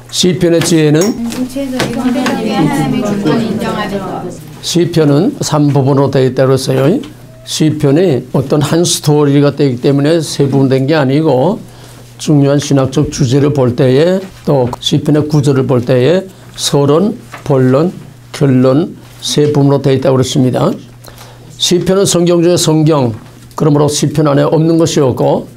시편의 지혜는 시편은 3부분으로 되어 있다고 했어요. 시편이 어떤 한 스토리가 되기 때문에 세 부분 된 게 아니고 중요한 신학적 주제를 볼 때에 또 시편의 구절을 볼 때에 서론, 본론, 결론 세 부분으로 되어 있다고 그랬습니다. 시편은 성경 중에 성경, 그러므로 시편 안에 없는 것이 없고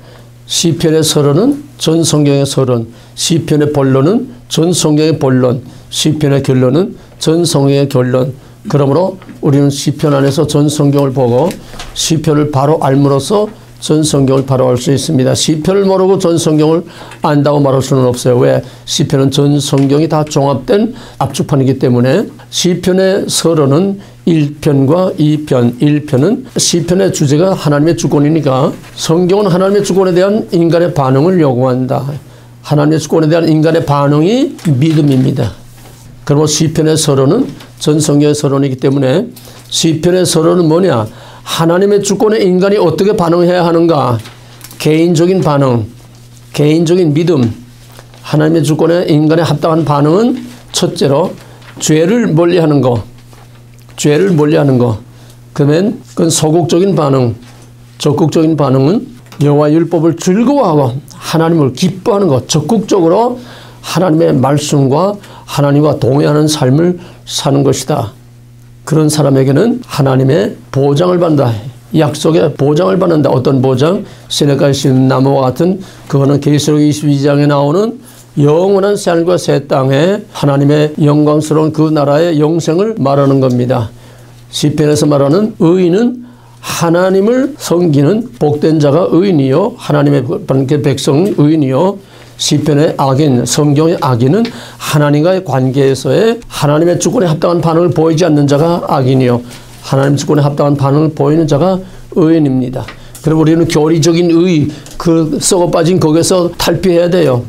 시편의 서론은 전 성경의 서론, 시편의 본론은 전 성경의 본론, 시편의 결론은 전 성경의 결론. 그러므로 우리는 시편 안에서 전 성경을 보고 시편을 바로 알므로써 전 성경을 바로 알 수 있습니다. 시편을 모르고 전 성경을 안다고 말할 수는 없어요. 왜? 시편은 전 성경이 다 종합된 압축판이기 때문에. 시편의 서론은 1편과 2편. 1편은 시편의 주제가 하나님의 주권이니까 성경은 하나님의 주권에 대한 인간의 반응을 요구한다. 하나님의 주권에 대한 인간의 반응이 믿음입니다. 그리고 시편의 서론은 전 성경의 서론이기 때문에 시편의 서론은 뭐냐? 하나님의 주권에 인간이 어떻게 반응해야 하는가? 개인적인 반응, 개인적인 믿음. 하나님의 주권에 인간의 합당한 반응은 첫째로 죄를 멀리하는 거. 죄를 멀리하는 거. 그러면 그건 소극적인 반응. 적극적인 반응은 여호와 율법을 즐거워하고 하나님을 기뻐하는 것. 적극적으로 하나님의 말씀과 하나님과 동의하는 삶을 사는 것이다. 그런 사람에게는 하나님의 보장을 받는다. 약속의 보장을 받는다. 어떤 보장? 시냇가에 심은 나무와 같은, 그거는 계시록 22장에 나오는 영원한 새하늘과 새 땅에 하나님의 영광스러운 그 나라의 영생을 말하는 겁니다. 시편에서 말하는 의인은 하나님을 섬기는 복된 자가 의인이요, 하나님의 백성은 의인이요. 시편의 악인, 성경의 악인은 하나님과의 관계에서의 하나님의 주권에 합당한 반응을 보이지 않는 자가 악인이요, 하나님 주권에 합당한 반응을 보이는 자가 의인입니다. 그리고 우리는 교리적인 의, 그 썩어 빠진 거기서 탈피해야 돼요.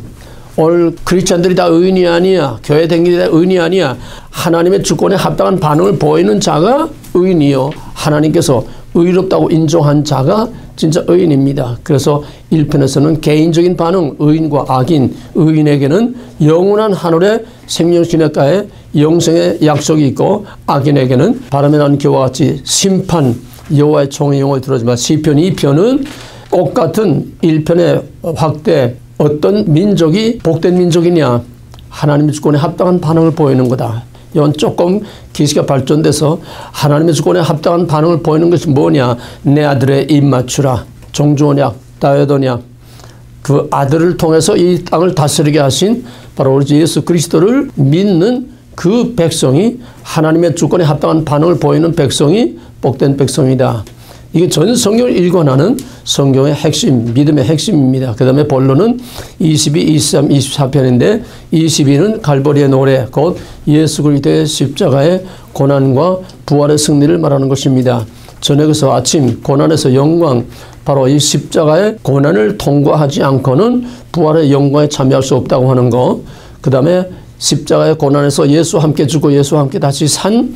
오늘 크리스찬들이 다 의인이 아니야. 교회 다니는 다 의인이 아니야. 하나님의 주권에 합당한 반응을 보이는 자가 의인이요, 하나님께서 의롭다고 인정한 자가 진짜 의인입니다. 그래서 1편에서는 개인적인 반응, 의인과 악인, 의인에게는 영원한 하늘의 생명시냇가에 영생의 약속이 있고 악인에게는 바람에 난 겨와 같이 심판, 여호와의 총의 영을 들어주마. 시편 2편은 똑같은 1편의 확대, 어떤 민족이 복된 민족이냐, 하나님의 주권에 합당한 반응을 보이는 거다. 이건 조금 기시가 발전돼서 하나님의 주권에 합당한 반응을 보이는 것이 뭐냐? 내 아들의 입 맞추라. 종주언약, 다윗언약. 그 아들을 통해서 이 땅을 다스리게 하신 바로 우리 예수 그리스도를 믿는 그 백성이, 하나님의 주권에 합당한 반응을 보이는 백성이 복된 백성이다. 이게 전 성경을 일관하는 성경의 핵심, 믿음의 핵심입니다. 그 다음에 본론은 22, 23, 24편인데 22는 갈보리의 노래, 곧 예수 그리스도의 십자가의 고난과 부활의 승리를 말하는 것입니다. 저녁에서 아침, 고난에서 영광, 바로 이 십자가의 고난을 통과하지 않고는 부활의 영광에 참여할 수 없다고 하는 거. 그 다음에 십자가의 고난에서 예수 함께 죽고 예수 함께 다시 산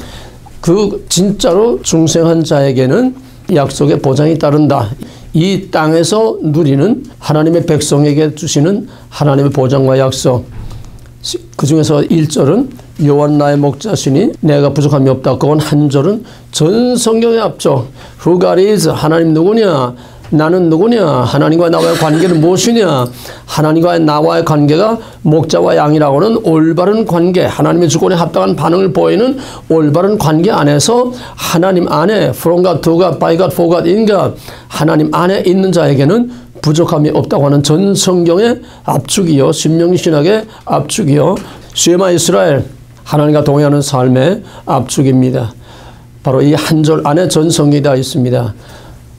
그 진짜로 중생한 자에게는 약속의 보장이 따른다. 이 땅에서 누리는 하나님의 백성에게 주시는 하나님의 보장과 약속. 그 중에서 1절은 여호와 나의 목자시니 내가 부족함이 없다. 그건 한 절은 전 성경의 앞쪽. Who God is? 하나님 누구냐? 나는 누구냐? 하나님과 나와의 관계는 무엇이냐? 하나님과 나와의 관계가 목자와 양이라고는 올바른 관계, 하나님의 주권에 합당한 반응을 보이는 올바른 관계 안에서 하나님 안에 from God, to God, by God, for God, in God, 하나님 안에 있는 자에게는 부족함이 없다고 하는 전 성경의 압축이요, 신명기 신학의 압축이요, 쉐마 이스라엘, 하나님과 동행하는 삶의 압축입니다. 바로 이 한 절 안에 전 성경이 다 있습니다.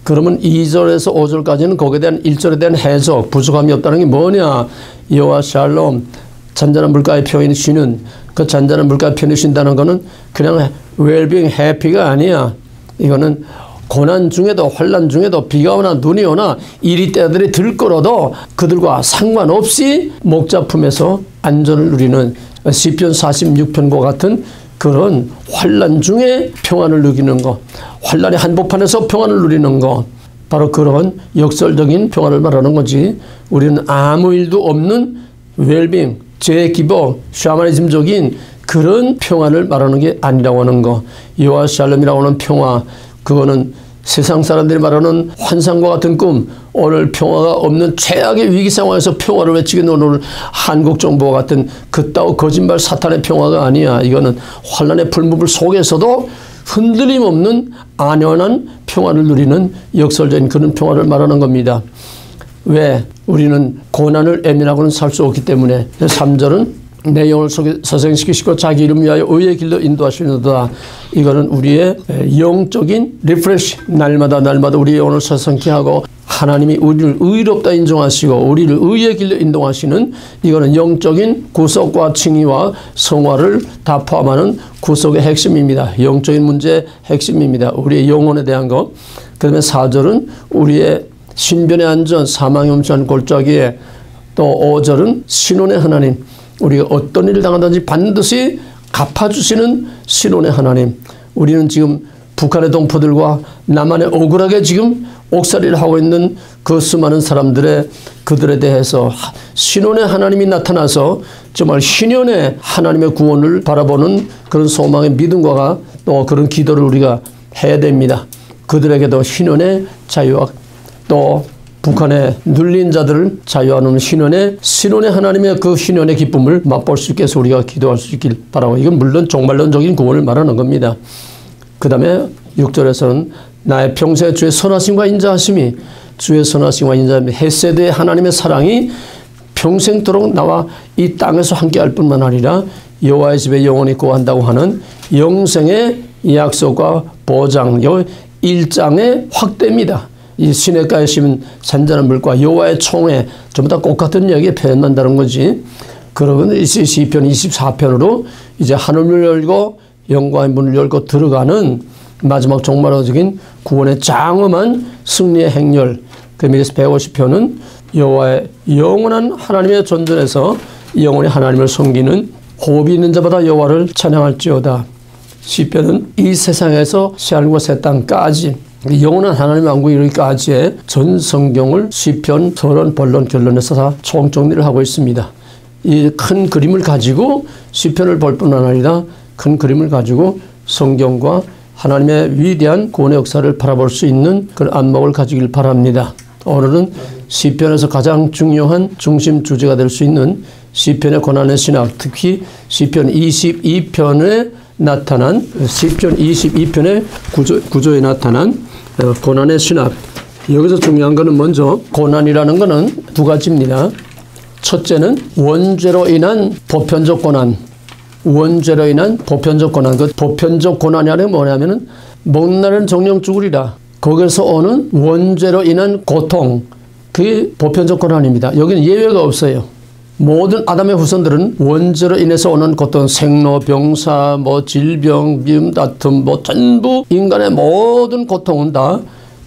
그러면 2절에서 5절까지는 거기에 대한 1절에 대한 해석, 부족함이 없다는 게 뭐냐? 여호와 샬롬, 잔잔한 물가에 편히 쉬는, 그 잔잔한 물가에 편히 쉰다는 거는 그냥 웰빙, 해피가 아니야. 이거는 고난 중에도, 환난 중에도, 비가 오나 눈이 오나 이리 때들이 들끓어도 그들과 상관없이 목자 품에서 안전을 누리는 시편 46편과 같은 그런 환난 중에 평안을 누리는 것, 환난의 한복판에서 평안을 누리는 것, 바로 그런 역설적인 평안을 말하는 거지. 우리는 아무 일도 없는 웰빙, 제기복, 샤머니즘적인 그런 평화를 말하는 게 아니라고 하는 거. 여호와 샬롬이라고 하는 평화, 그거는 세상 사람들이 말하는 환상과 같은 꿈, 오늘 평화가 없는 최악의 위기 상황에서 평화를 외치기는 오늘 한국 정부와 같은 그따위 거짓말 사탄의 평화가 아니야. 이거는 환란의 풀무불 속에서도 흔들림 없는 안연한 평화를 누리는 역설적인 그런 평화를 말하는 겁니다. 왜? 우리는 고난을 애면하고는 살 수 없기 때문에. 3절은 내 영을 서생시키시고 자기 이름 위하여 의의 길로 인도하시는도다. 이거는 우리의 영적인 리프레시, 날마다 우리의 영을 서생케 하고 하나님이 우리를 의롭다 인정하시고 우리를 의의 길로 인도하시는, 이거는 영적인 구속과 칭의와 성화를 다 포함하는 구속의 핵심입니다. 영적인 문제의 핵심입니다. 우리의 영혼에 대한 것. 그 다음에 4절은 우리의 신변의 안전, 사망의 엄청난 골짜기에, 또 5절은 신원의 하나님, 우리가 어떤 일을 당하든지 반드시 갚아주시는 신원의 하나님. 우리는 지금 북한의 동포들과 남한에 억울하게 지금 옥살이를 하고 있는 그 수많은 그들에 대해서 신원의 하나님이 나타나서 정말 신원의 하나님의 구원을 바라보는 그런 소망의 믿음과 또 그런 기도를 우리가 해야 됩니다. 그들에게도 신원의 자유와 또 북한의 눌린 자들을 자유하는 신원의 하나님의 그 신원의 기쁨을 맛볼 수 있게 해서 우리가 기도할 수 있길 바라고, 이건 물론 종말론적인 구원을 말하는 겁니다. 그 다음에 6절에서는 나의 평생 주의 선하심과 인자하심이, 주의 선하심과 인자하심이, 헤세드의 하나님의 사랑이 평생토록 나와 이 땅에서 함께할 뿐만 아니라 여호와의 집에 영원히 거한다고 하는 영생의 약속과 보장, 1장의 확대입니다. 이 시냇가에 심은 잔잔한 물과 여호와의 총회 전부 다 똑같은 이야기에 표현한다는 거지. 그러면 시편 24편으로 이제 하늘을 열고 영광의 문을 열고 들어가는 마지막 종말적인 구원의 장엄한 승리의 행렬. 그래서 150편은 여호와의 영원한 하나님의 존전에서 영원히 하나님을 섬기는 호흡이 있는 자마다 여호와를 찬양할지어다. 시편은 이 세상에서 새하늘과 새 땅까지 영원한 하나님의 왕국에 이르기까지의 전 성경을 시편, 서론, 본론, 결론에서 다 총정리를 하고 있습니다. 이 큰 그림을 가지고 시편을 볼 뿐만 아니라 큰 그림을 가지고 성경과 하나님의 위대한 구원의 역사를 바라볼 수 있는 그런 안목을 가지길 바랍니다. 오늘은 시편에서 가장 중요한 중심 주제가 될 수 있는 시편의 고난의 신학, 특히 시편 22편에 나타난 시편 22편의 구조에 나타난 고난의 신학. 여기서 중요한 것은 먼저 고난이라는 것은 두 가지입니다. 첫째는 원죄로 인한 보편적 고난. 원죄로 인한 보편적 고난. 그 보편적 고난이 뭐냐면은 먹는 날은 정령 죽으리라. 거기서 오는 원죄로 인한 고통. 그게 보편적 고난입니다. 여기는 예외가 없어요. 모든 아담의 후손들은 원죄로 인해서 오는 고통, 생로병사, 질병, 미움, 다툼, 전부 인간의 모든 고통은 다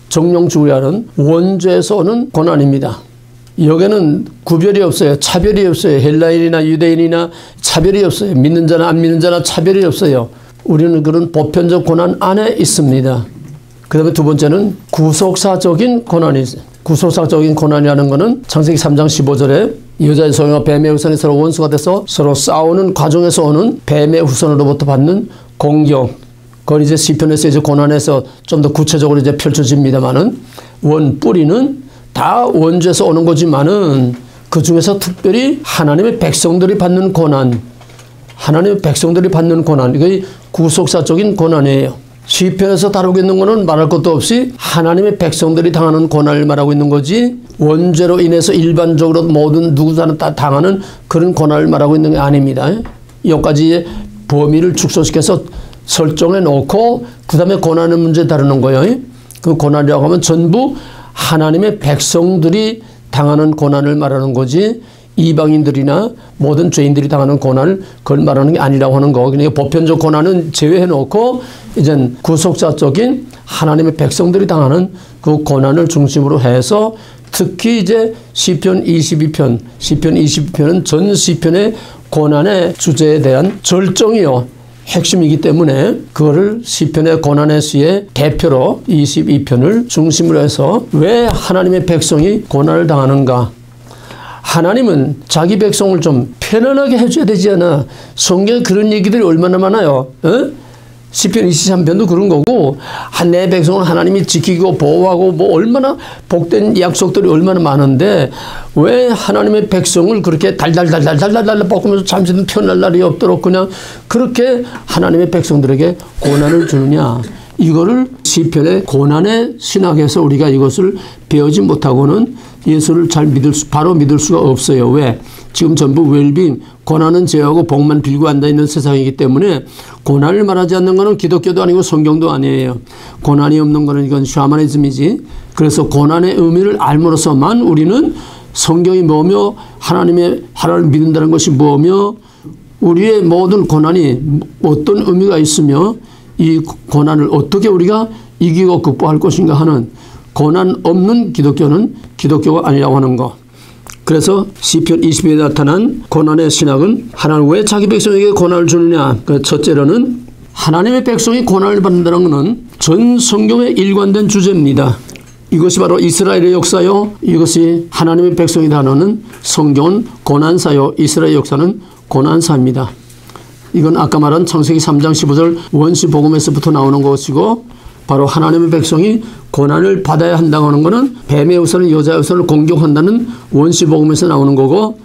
정령 죽으리라는 원죄에서 오는 고난입니다. 여기는 구별이 없어요. 차별이 없어요. 헬라인이나 유대인이나 차별이 없어요. 믿는 자나 안 믿는 자나 차별이 없어요. 우리는 그런 보편적 고난 안에 있습니다. 그 다음에 두 번째는 구속사적인 고난이 있어요. 구속사적인 고난이라는 것은 창세기 3장 15절에 여자의 소유와 뱀의 후손이 서로 원수가 돼서 서로 싸우는 과정에서 오는 뱀의 후손으로부터 받는 공격. 그건 이제 시편에서 이제 고난에서 좀 더 구체적으로 이제 펼쳐집니다만은 뿌리는 다 원죄에서 오는 거지만은 그 중에서 특별히 하나님의 백성들이 받는 고난, 하나님의 백성들이 받는 고난, 이게 구속사적인 고난이에요. 시편에서 다루고 있는 것은 말할 것도 없이 하나님의 백성들이 당하는 고난을 말하고 있는 거지, 원죄로 인해서 일반적으로 모든 누구나 다 당하는 그런 고난을 말하고 있는 게 아닙니다. 여기까지 범위를 축소시켜서 설정해 놓고 그 다음에 고난의 문제 다루는 거예요. 그 고난이라고 하면 전부 하나님의 백성들이 당하는 고난을 말하는 거지, 이방인들이나 모든 죄인들이 당하는 고난을 그걸 말하는 게 아니라고 하는 거. 그러니까 보편적 고난은 제외해 놓고 이제 구속사적인 하나님의 백성들이 당하는 그 고난을 중심으로 해서 특히 이제 시편 22편은 전 시편의 고난의 주제에 대한 절정이요, 핵심이기 때문에 그거를 시편의 고난의 시의 대표로 22편을 중심으로 해서 왜 하나님의 백성이 고난을 당하는가, 하나님은 자기 백성을 좀 편안하게 해줘야 되지 않아? 성경에 그런 얘기들이 얼마나 많아요. 시편 23편도 그런 거고, 내 백성을 하나님이 지키고 보호하고 뭐 얼마나 복된 약속들이 얼마나 많은데 왜 하나님의 백성을 그렇게 달달달달달달달 볶으면서 잠시도 편할 날이 없도록 그냥 그렇게 하나님의 백성들에게 고난을 주느냐? 이거를 시편의 고난의 신학에서 우리가 이것을 배우지 못하고는 예수를 바로 믿을 수가 없어요. 왜? 지금 전부 웰빙, 고난은 제하고 복만 빌고 앉아있는 세상이기 때문에 고난을 말하지 않는 것은 기독교도 아니고 성경도 아니에요. 고난이 없는 것은 이건 샤머니즘이지. 그래서 고난의 의미를 알므로서만 우리는 성경이 뭐며 하나님을 믿는다는 것이 뭐며 우리의 모든 고난이 어떤 의미가 있으며 이 고난을 어떻게 우리가 이기고 극복할 것인가 하는 고난 없는 기독교는 기독교가 아니라고 하는 거. 그래서 시편 20편에 나타난 고난의 신학은 하나님 왜 자기 백성에게 고난을 주느냐. 첫째로는 하나님의 백성이 고난을 받는다는 것은 전 성경에 일관된 주제입니다. 이것이 바로 이스라엘의 역사요. 이것이 하나님의 백성이 다루는 성경은 고난사요. 이스라엘 역사는 고난사입니다. 이건 아까 말한 창세기 3장 15절 원시복음에서부터 나오는 것이고 바로 하나님의 백성이 고난을 받아야 한다고 하는 것은 뱀의 우선을 여자의 우선을 공격한다는 원시복음에서 나오는 거고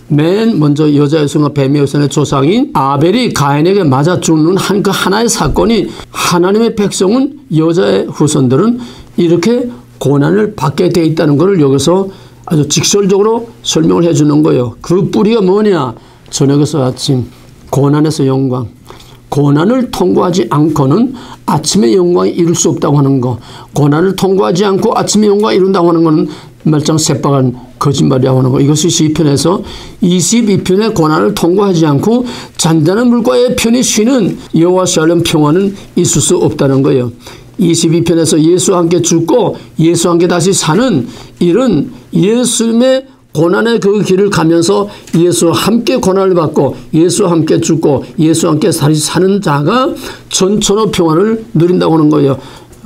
맨 먼저 여자의 우선과 뱀의 우선의 조상인 아벨이 가인에게 맞아 죽는 그 하나의 사건이 하나님의 백성은 여자의 후손들은 이렇게 고난을 받게 돼 있다는 것을 여기서 아주 직설적으로 설명을 해 주는 거예요. 그 뿌리가 뭐냐? 저녁에서 아침, 고난에서 영광. 고난을 통과하지 않고는 아침의 영광이 이룰 수 없다고 하는 거. 고난을 통과하지 않고 아침의 영광을 이룬다고 하는 것은 말짱 새빨간 거짓말이라고 하는 거. 이것이 시편에서 22편의 고난을 통과하지 않고 잔잔한 물가에 편히 쉬는 여호와 샬롬 평화는 있을 수 없다는 거예요. 22편에서 예수와 함께 죽고 예수와 함께 다시 사는 이런 예수님의 고난의 그 길을 가면서 예수와 함께 고난을 받고 예수와 함께 죽고 예수와 함께 다시 사는 자가 전천후 평안을 누린다고 하는 거예요.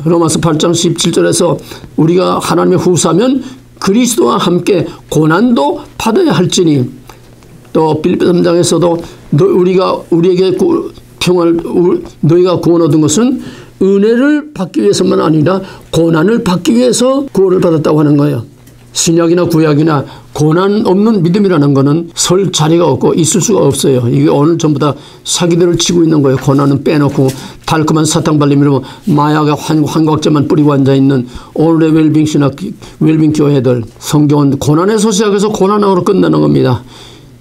로마서 8장 17절에서 우리가 하나님의 후사면 그리스도와 함께 고난도 받아야 할지니 또 빌립보 3장에서도 우리에게 평안을 너희가 구원 얻은 것은 은혜를 받기 위해서만 아니라 고난을 받기 위해서 구원을 받았다고 하는 거예요. 신약이나 구약이나 고난 없는 믿음이라는 것은 설 자리가 없고 있을 수가 없어요. 이게 오늘 전부 다 사기들을 치고 있는 거예요. 고난은 빼놓고 달콤한 사탕 발림으로 마약의 환각제만 뿌리고 앉아있는 오늘의 웰빙 신학, 웰빙 교회들. 성경은 고난에서 시작해서 고난으로 끝나는 겁니다.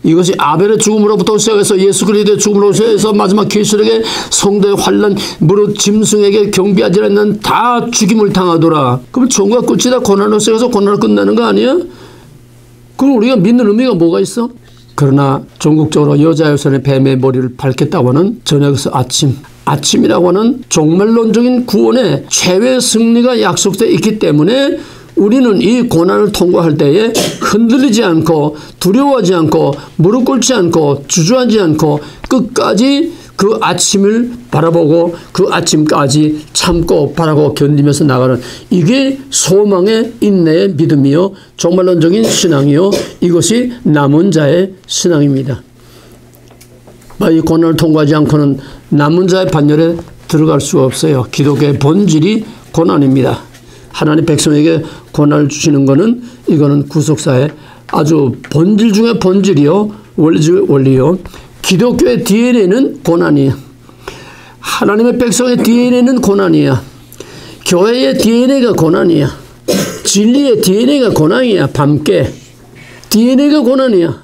이것이 아벨의 죽음으로부터 시작해서 예수 그리스도의 죽음으로 시작해서 마지막 계시록의 성도의 환난 무릇 짐승에게 경비하지 않는 다 죽임을 당하더라. 그럼 종과 끝이다. 고난으로 시작해서 고난으로 끝나는 거 아니야? 그럼 우리가 믿는 의미가 뭐가 있어? 그러나 전국적으로 여자의 손에 뱀의 머리를 밟겠다고 하는 저녁에서 아침이라고 하는 종말론적인 구원의 최후의 승리가 약속되어 있기 때문에 우리는 이 고난을 통과할 때에 흔들리지 않고 두려워하지 않고 무릎 꿇지 않고 주저하지 않고 끝까지 그 아침을 바라보고 그 아침까지 참고 바라고 견디면서 나가는 이게 소망의 인내의 믿음이요 종말론적인 신앙이요 이것이 남은 자의 신앙입니다. 이 고난을 통과하지 않고는 남은 자의 반열에 들어갈 수가 없어요. 기독교의 본질이 고난입니다. 하나님 백성에게 고난을 주시는 것은 이거는 구속사의 아주 본질 중에 본질이요 원리요. 기독교의 DNA는 고난이야. 하나님의 백성의 DNA는 고난이야. 교회의 DNA가 고난이야. 진리의 DNA가 고난이야. 밤깨 DNA가 고난이야.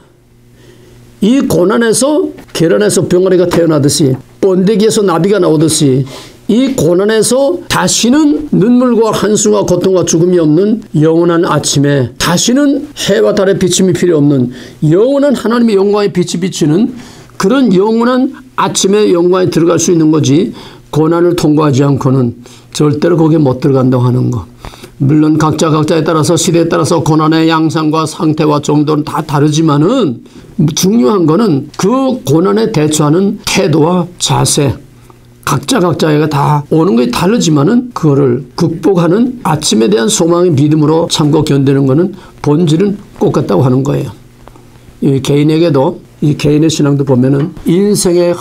이 고난에서 계란에서 병아리가 태어나듯이 번데기에서 나비가 나오듯이 이 고난에서 다시는 눈물과 한숨과 고통과 죽음이 없는 영원한 아침에 다시는 해와 달의 비침이 필요 없는 영원한 하나님의 영광의 빛이 비치는 그런 영원한 아침의 영광에 들어갈 수 있는 거지 고난을 통과하지 않고는 절대로 거기에 못 들어간다고 하는 거. 물론 각자에 따라서 시대에 따라서 고난의 양상과 상태와 정도는 다 다르지만은 중요한 거는 그 고난에 대처하는 태도와 자세 각자에게 다 오는 게 다르지만은 그거를 극복하는 아침에 대한 소망의 믿음으로 참고 견디는 거는 본질은 똑같다고 하는 거예요. 이 개인에게도 이 개인의 신앙도 보면은 인생의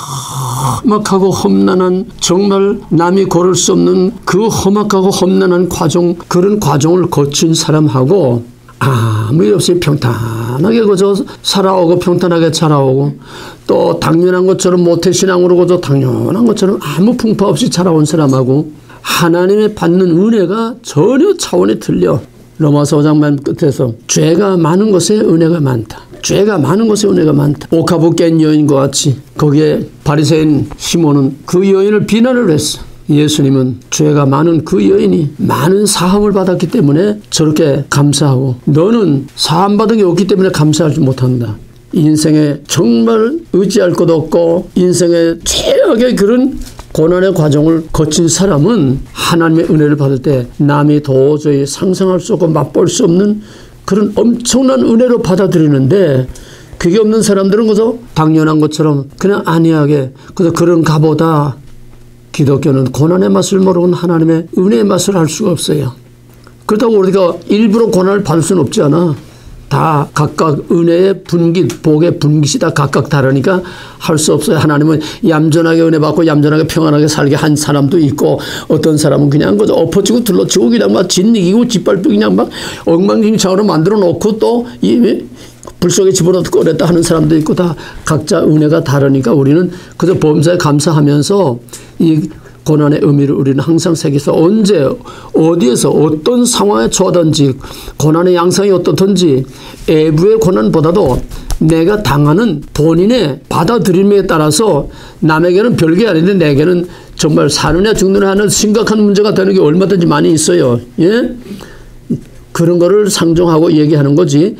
험악하고 험난한 정말 남이 고를 수 없는 그 험악하고 험난한 과정 그런 과정을 거친 사람하고 아무 일 없이 평탄하게 그저 살아오고 평탄하게 자라오고 또 당연한 것처럼 모태신앙으로 그저 당연한 것처럼 아무 풍파 없이 자라온 사람하고 하나님의 받는 은혜가 전혀 차원이 틀려. 로마서 5장 끝에서 죄가 많은 것에 은혜가 많다. 죄가 많은 것에 은혜가 많다. 옥합을 깬 여인과 같이 거기에 바리새인 시몬은 그 여인을 비난을 했어. 예수님은 죄가 많은 그 여인이 많은 사함을 받았기 때문에 저렇게 감사하고 너는 사함받은 게 없기 때문에 감사하지 못한다. 인생에 정말 의지할 것 없고 인생의 최악의 그런 고난의 과정을 거친 사람은 하나님의 은혜를 받을 때 남이 도저히 상상할 수 없고 맛볼 수 없는 그런 엄청난 은혜로 받아들이는데 그게 없는 사람들은 그저 당연한 것처럼 그냥 안이하게 그저 그런가 보다. 기독교는 고난의 맛을 모르고 하나님의 은혜의 맛을 알 수가 없어요. 그렇다고 우리가 일부러 고난을 받을 수는 없지 않아. 다 각각 은혜의 분깃, 복의 분깃이 다 각각 다르니까 할 수 없어요. 하나님은 얌전하게 은혜 받고 얌전하게 평안하게 살게 한 사람도 있고 어떤 사람은 그냥 그저 엎어치고 둘러치고 그냥 막 짓이기고 짓밟고 그냥 막 엉망진창으로 만들어 놓고 또 이 불 속에 집어넣고 꺼냈다 하는 사람도 있고 다 각자 은혜가 다르니까 우리는 그저 범사에 감사하면서 이 고난의 의미를 우리는 항상 새겨서 언제 어디에서 어떤 상황에 처하든지 고난의 양상이 어떻든지 외부의 고난보다도 내가 당하는 본인의 받아들임에 따라서 남에게는 별게 아닌데 내게는 정말 사느냐 죽느냐 하는 심각한 문제가 되는 게 얼마든지 많이 있어요. 예? 그런 거를 상정하고 얘기하는 거지.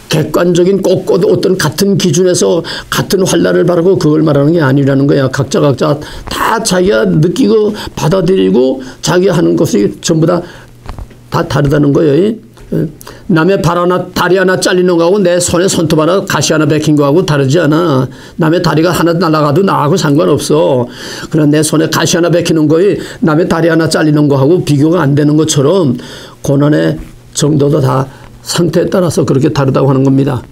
객관적인 꼭 어떤 같은 기준에서 같은 환란을 바라고 그걸 말하는 게 아니라는 거야. 각자 다 자기가 느끼고 받아들이고 자기가 하는 것이 전부 다 다르다는 거예요. 남의 발 하나 다리 하나 잘리는 거하고 내 손에 손톱 하나 가시 하나 박힌 거하고 다르지 않아. 남의 다리가 하나 날아가도 나하고 상관없어. 그러나 내 손에 가시 하나 박히는 거에 남의 다리 하나 잘리는 거하고 비교가 안 되는 것처럼 고난의 정도도 다 상태에 따라서 그렇게 다르다고 하는 겁니다.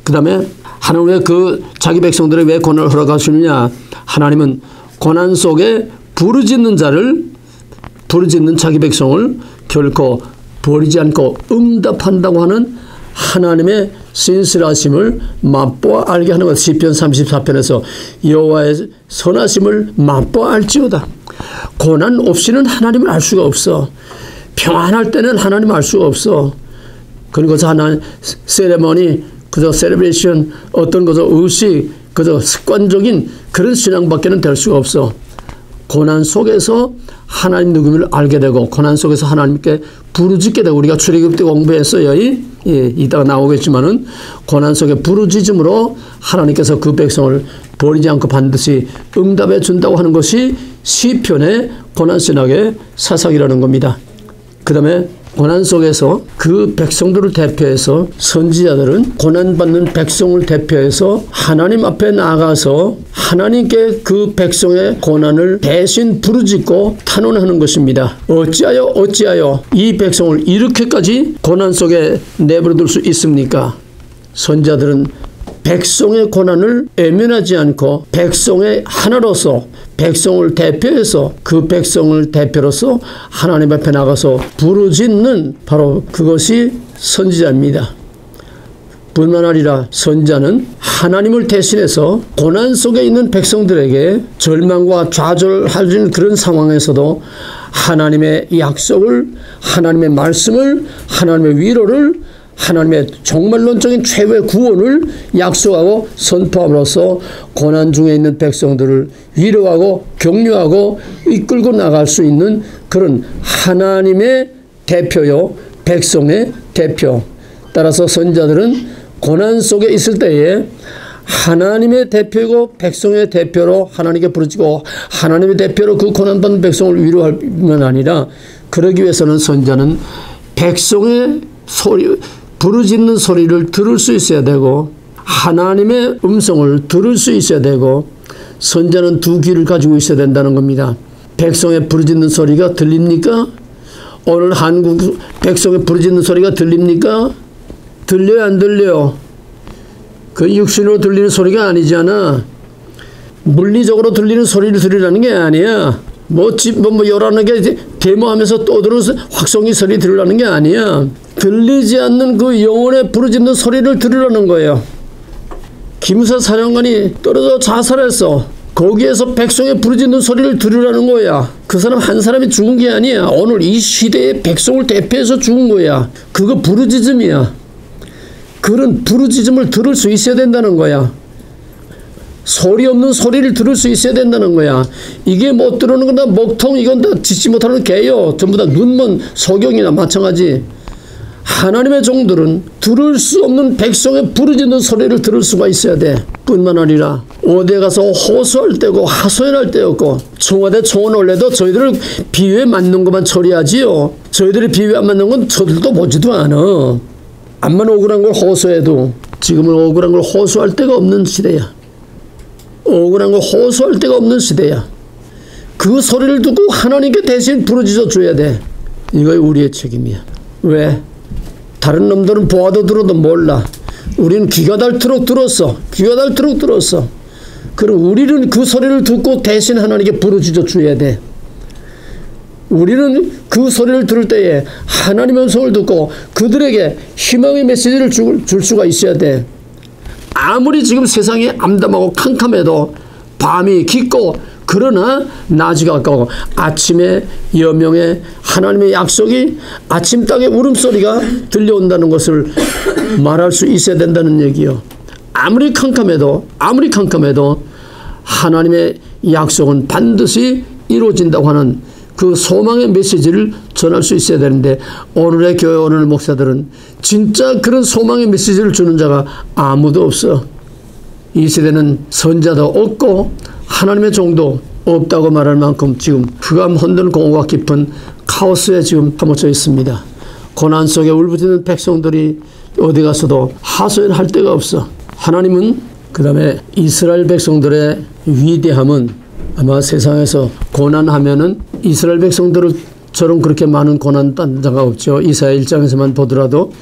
그 다음에 하나님 왜 그 자기 백성들의 왜 고난을 허락하시느냐. 하나님은 고난 속에 부르짖는 자기 백성을 결코 버리지 않고 응답한다고 하는 하나님의 신실하심을 맛보아 알게 하는 것. 시편 34편에서 여호와의 선하심을 맛보아 알지어다. 고난 없이는 하나님을 알 수가 없어. 평안할 때는 하나님을 알 수가 없어. 그리고 하나님 세레머니 그저 셀레브레이션 어떤 거저 의식 그저 습관적인 그런 신앙밖에는 될 수가 없어. 고난 속에서 하나님 누구를 알게 되고 고난 속에서 하나님께 부르짖게 되고 우리가 출애굽 때 공부했어요. 이따가 나오겠지만은 고난 속에 부르짖음으로 하나님께서 그 백성을 버리지 않고 반드시 응답해 준다고 하는 것이 시편의 고난 신학의 사상이라는 겁니다. 그 다음에 고난 속에서 그 백성들을 대표해서 선지자들은 고난받는 백성을 대표해서 하나님 앞에 나아가서 하나님께 그 백성의 고난을 대신 부르짖고 탄원하는 것입니다. 어찌하여 이 백성을 이렇게까지 고난 속에 내버려둘 수 있습니까? 선지자들은 백성의 고난을 외면하지 않고 백성의 하나로서 백성을 대표해서 그 백성을 대표로서 하나님 앞에 나가서 부르짖는 바로 그것이 선지자입니다. 뿐만 아니라 선지자는 하나님을 대신해서 고난 속에 있는 백성들에게 절망과 좌절하는 그런 상황에서도 하나님의 약속을, 하나님의 말씀을, 하나님의 위로를, 하나님의 종말론적인 최후의 구원을 약속하고 선포함으로써 고난 중에 있는 백성들을 위로하고 격려하고 이끌고 나갈 수 있는 그런 하나님의 대표요, 백성의 대표. 따라서 선지자들은 고난 속에 있을 때에 하나님의 대표이고 백성의 대표로 하나님께 부르짖고 하나님의 대표로 그 고난받는 백성을 위로할 뿐만 아니라 그러기 위해서는 선지자는 백성의 소리, 부르짖는 소리를 들을 수 있어야 되고 하나님의 음성을 들을 수 있어야 되고 선지자는 두 귀를 가지고 있어야 된다는 겁니다. 백성의 부르짖는 소리가 들립니까? 오늘 한국 백성의 부르짖는 소리가 들립니까? 들려요, 안 들려요? 그 육신으로 들리는 소리가 아니잖아. 물리적으로 들리는 소리를 들으라는 게 아니야. 요라는 게 데모하면서 떠드는 확성기 소리 들으라는 게 아니야. 들리지 않는 그 영혼의 부르짖는 소리를 들으라는 거예요. 김사 사령관이 떨어져 자살했어. 거기에서 백성의 부르짖는 소리를 들으라는 거야. 그 사람 한 사람이 죽은 게 아니야. 오늘 이 시대의 백성을 대표해서 죽은 거야. 그거 부르짖음이야. 그런 부르짖음을 들을 수 있어야 된다는 거야. 소리 없는 소리를 들을 수 있어야 된다는 거야. 이게 못 들으는 건 다 먹통, 이건 다 듣지 못하는 개요. 전부 다 눈먼 소경이나 마찬가지. 하나님의 종들은 들을 수 없는 백성의 부르짖는 소리를 들을 수가 있어야 돼. 뿐만 아니라 어디에 가서 호소할 때고 하소연할 때였고, 청와대 청원 올래도 저희들을 비유에 맞는 것만 처리하지요. 저희들이 비유에 안 맞는 건 저들도 보지도 않아. 암만 억울한 걸 호소해도 지금은 억울한 걸 호소할 데가 없는 시대야. 억울한 걸 호소할 데가 없는 시대야. 그 소리를 듣고 하나님께 대신 부르짖어 줘야 돼. 이거 우리의 책임이야. 왜? 다른 놈들은 보아도 들어도 몰라. 우리는 귀가 닳도록 들었어. 귀가 닳도록 들었어. 그럼 우리는 그 소리를 듣고 대신 하나님께 부르짖어 줘야 돼. 우리는 그 소리를 들을 때에 하나님의 음성을 듣고 그들에게 희망의 메시지를 줄 수가 있어야 돼. 아무리 지금 세상이 암담하고 캄캄해도 밤이 깊고, 그러나 낮이 가까워 아침의 여명의 하나님의 약속이 아침 땅의 울음소리가 들려온다는 것을 말할 수 있어야 된다는 얘기요. 아무리 캄캄해도 하나님의 약속은 반드시 이루어진다고 하는 그 소망의 메시지를 전할 수 있어야 되는데, 오늘의 교회 오늘 목사들은 진짜 그런 소망의 메시지를 주는 자가 아무도 없어. 이 세대는 선자도 없고 하나님의 종도 없다고 말할 만큼 지금 흑암 혼돈 공허가 깊은 카오스에 지금 파묻혀 있습니다. 고난 속에 울부짖는 백성들이 어디 가서도 하소연할 데가 없어. 하나님은 그 다음에 이스라엘 백성들의 위대함은 아마 세상에서 고난하면은 이스라엘 백성들처럼 그렇게 많은 고난 딴 자가 없죠. 이사야 1장에서만 보더라도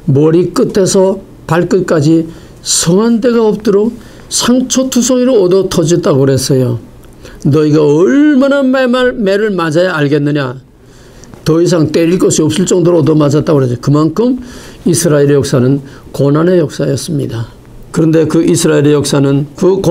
머리 끝에서 발끝까지 성한 데가 없도록 상처투성이로 얻어 터졌다고 그랬어요. 너희가 얼마나 매를 맞아야 알겠느냐. 더 이상 때릴 것이 없을 정도로 얻어 맞았다고 그랬어요. 그만큼 이스라엘의 역사는 고난의 역사였습니다. 그런데 그 이스라엘의 역사는 그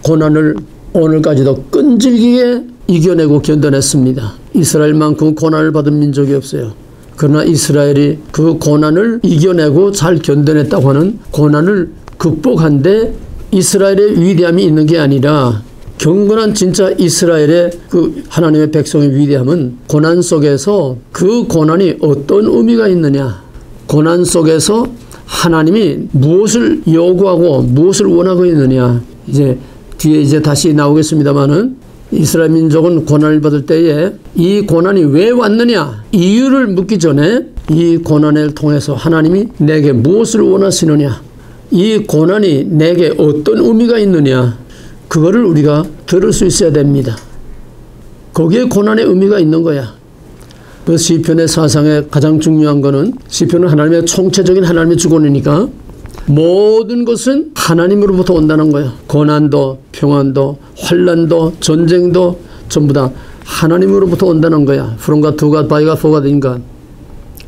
고난을 오늘까지도 끈질기게 이겨내고 견뎌냈습니다. 이스라엘만큼 고난을 받은 민족이 없어요. 그러나 이스라엘이 그 고난을 이겨내고 잘 견뎌냈다고 하는 고난을 극복한데 이스라엘의 위대함이 있는 게 아니라, 경건한 진짜 이스라엘의 그 하나님의 백성의 위대함은 고난 속에서 그 고난이 어떤 의미가 있느냐, 고난 속에서 하나님이 무엇을 요구하고 무엇을 원하고 있느냐. 이제 뒤에 이제 다시 나오겠습니다만은, 이스라엘 민족은 고난을 받을 때에 이 고난이 왜 왔느냐 이유를 묻기 전에 이 고난을 통해서 하나님이 내게 무엇을 원하시느냐, 이 고난이 내게 어떤 의미가 있느냐, 그거를 우리가 들을 수 있어야 됩니다. 거기에 고난의 의미가 있는 거야. 그 시편의 사상에 가장 중요한 거는, 시편은 하나님의 총체적인 하나님의 주권이니까 모든 것은 하나님으로부터 온다는 거예요. 고난도 평안도 환난도 전쟁도 전부 다 하나님으로부터 온다는 거야. From God to God, by God, for God 인간.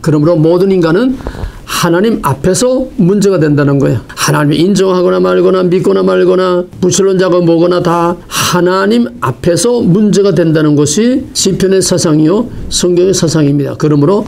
그러므로 모든 인간은 하나님 앞에서 문제가 된다는 거예요. 하나님을 인정하거나 말거나 믿거나 말거나 무신론자가 뭐거나 다 하나님 앞에서 문제가 된다는 것이 시편의 사상이요 성경의 사상입니다. 그러므로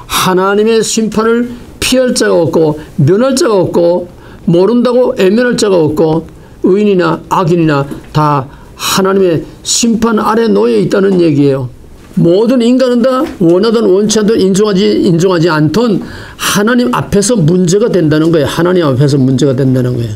하나님의 심판을 피할 자가 없고 면할 자가 없고 모른다고 애면할 자가 없고 의인이나 악인이나 다 하나님의 심판 아래 놓여 있다는 얘기예요. 모든 인간은 다 원하든 원치 않든 인정하지 않던 하나님 앞에서 문제가 된다는 거예요. 하나님 앞에서 문제가 된다는 거예요.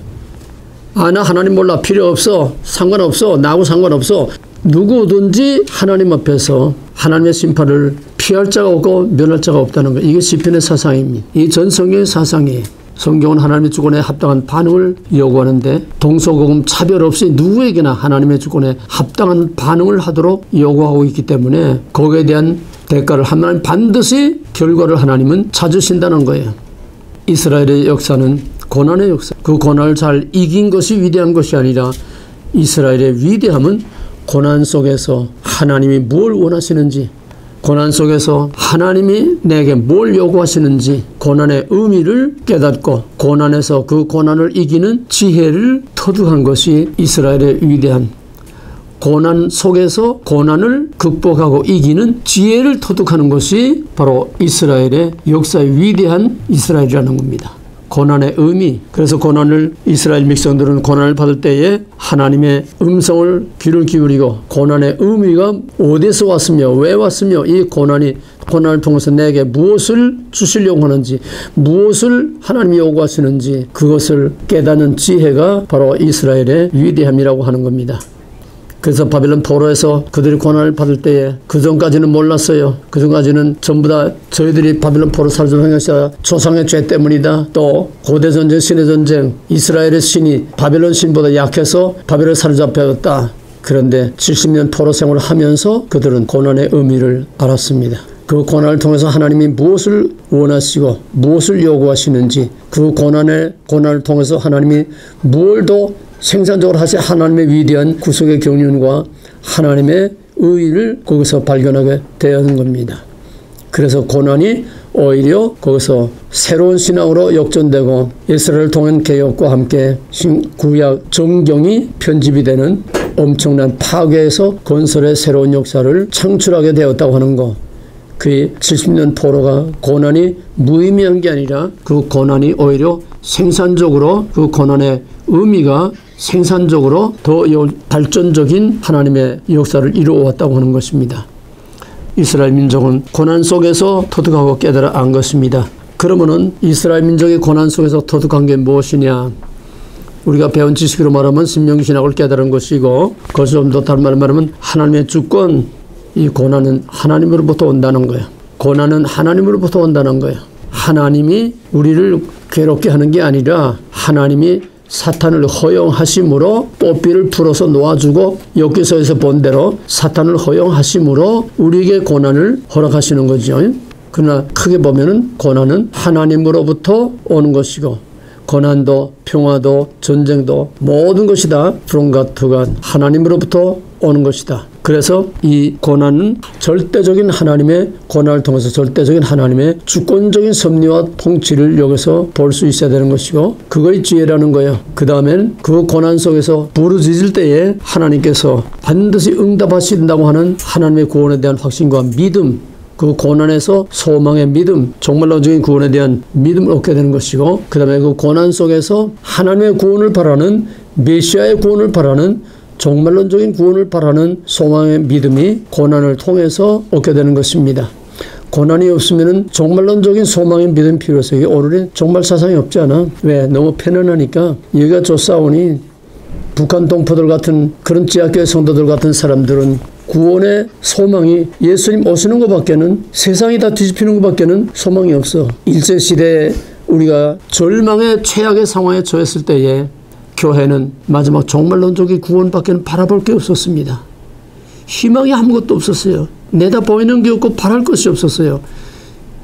아, 나 하나님 몰라, 필요 없어, 상관없어, 나하고 상관없어. 누구든지 하나님 앞에서 하나님의 심판을 피할 자가 없고 면할 자가 없다는 거예요. 이게 시편의 사상입니다. 이 전 성경의 사상이에요. 성경은 하나님의 주권에 합당한 반응을 요구하는데, 동서고금 차별 없이 누구에게나 하나님의 주권에 합당한 반응을 하도록 요구하고 있기 때문에 거기에 대한 대가를 하나님 반드시 결과를 하나님은 찾으신다는 거예요. 이스라엘의 역사는 고난의 역사. 그 고난을 잘 이긴 것이 위대한 것이 아니라 이스라엘의 위대함은 고난 속에서 하나님이 뭘 원하시는지, 고난 속에서 하나님이 내게 뭘 요구하시는지 고난의 의미를 깨닫고 고난에서 그 고난을 이기는 지혜를 터득한 것이 이스라엘의 위대한, 고난 속에서 고난을 극복하고 이기는 지혜를 터득하는 것이 바로 이스라엘의 역사의 위대한 이스라엘이라는 겁니다. 고난의 의미. 그래서 고난을, 이스라엘 백성들은 고난을 받을 때에 하나님의 음성을 귀를 기울이고 고난의 의미가 어디서 왔으며 왜 왔으며 이 고난을 통해서 내게 무엇을 주시려고 하는지, 무엇을 하나님이 요구하시는지 그것을 깨닫는 지혜가 바로 이스라엘의 위대함이라고 하는 겁니다. 그래서 바벨론 포로에서 그들이 고난을 받을 때에 그전까지는 몰랐어요. 그전까지는 전부 다 저희들이 바벨론 포로 사로잡힌 것이 조상의 죄 때문이다. 또 고대전쟁, 신의 전쟁, 이스라엘의 신이 바벨론 신보다 약해서 바벨론에 사로잡혔다. 그런데 70년 포로 생활을 하면서 그들은 고난의 의미를 알았습니다. 그 고난을 통해서 하나님이 무엇을 원하시고 무엇을 요구하시는지, 그 고난을 통해서 하나님이 무엇을 더 생산적으로 하신 하나님의 위대한 구속의 경륜과 하나님의 의의를 거기서 발견하게 되는 겁니다. 그래서 고난이 오히려 거기서 새로운 신앙으로 역전되고 이스라엘을 통한 개혁과 함께 구약 정경이 편집이 되는 엄청난 파괴에서 건설의 새로운 역사를 창출하게 되었다고 하는 것. 그 70년 포로가 고난이 무의미한 게 아니라 그 고난이 오히려 생산적으로 그 고난의 의미가 생산적으로 더 발전적인 하나님의 역사를 이루어왔다고 하는 것입니다. 이스라엘 민족은 고난 속에서 터득하고 깨달아 안 것입니다. 그러면은 이스라엘 민족의 고난 속에서 터득한 게 무엇이냐? 우리가 배운 지식으로 말하면 신명기 신학을 깨달은 것이고, 그것을 좀 더 다른 말로 말하면 하나님의 주권, 이 고난은 하나님으로부터 온다는 거예요. 고난은 하나님으로부터 온다는 거예요. 하나님이 우리를 괴롭게 하는 게 아니라 하나님이 사탄을 허용하심으로 뽀삐를 풀어서 놓아주고 엽기서에서 본 대로 사탄을 허용하심으로 우리에게 고난을 허락하시는 거죠. 그러나 크게 보면은 고난은 하나님으로부터 오는 것이고, 고난도 평화도 전쟁도 모든 것이 다 프롬갓투간 하나님으로부터 오는 것이다. 그래서 이 고난은 절대적인 하나님의 고난을 통해서 절대적인 하나님의 주권적인 섭리와 통치를 여기서 볼 수 있어야 되는 것이고, 그거의 지혜라는 거예요. 그 다음엔 그 고난 속에서 부르짖을 때에 하나님께서 반드시 응답하신다고 하는 하나님의 구원에 대한 확신과 믿음, 그 고난에서 소망의 믿음, 종말론적인 구원에 대한 믿음을 얻게 되는 것이고, 그 다음에 그 고난 속에서 하나님의 구원을 바라는, 메시아의 구원을 바라는, 종말론적인 구원을 바라는 소망의 믿음이 고난을 통해서 얻게 되는 것입니다. 고난이 없으면 종말론적인 소망의 믿음이 필요해서 이게 오늘은 종말 사상이 없지 않아? 왜? 너무 편안하니까. 여기가 좋사오니 북한 동포들 같은 그런 지하교회 성도들 같은 사람들은 구원의 소망이 예수님 오시는 것밖에는, 세상이 다 뒤집히는 것밖에는 소망이 없어. 일제시대에 우리가 절망의 최악의 상황에 처했을 때에 교회는 마지막 종말론적인 구원밖에는 바라볼 게 없었습니다. 희망이 아무것도 없었어요. 내다 보이는 게 없고 바랄 것이 없었어요.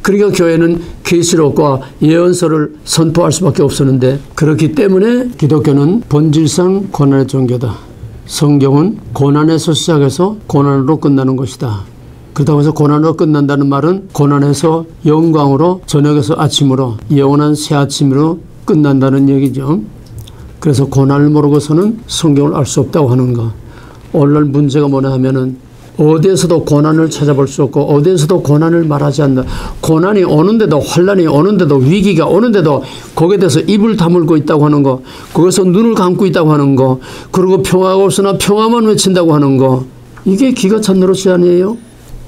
그러니까 교회는 계시록과 예언서를 선포할 수밖에 없었는데, 그렇기 때문에 기독교는 본질상 고난의 종교다. 성경은 고난에서 시작해서 고난으로 끝나는 것이다. 그렇다고 해서 고난으로 끝난다는 말은 고난에서 영광으로, 저녁에서 아침으로, 영원한 새 아침으로 끝난다는 얘기죠. 그래서 고난을 모르고서는 성경을 알 수 없다고 하는 거. 오늘날 문제가 뭐냐 하면은 어디에서도 고난을 찾아볼 수 없고 어디에서도 고난을 말하지 않는다. 고난이 오는데도, 환난이 오는데도, 위기가 오는데도 거기에 대해서 입을 다물고 있다고 하는 거, 거기서 눈을 감고 있다고 하는 거, 그리고 평화가 없으나 평화만 외친다고 하는 거, 이게 기가 찬 노릇이 아니에요?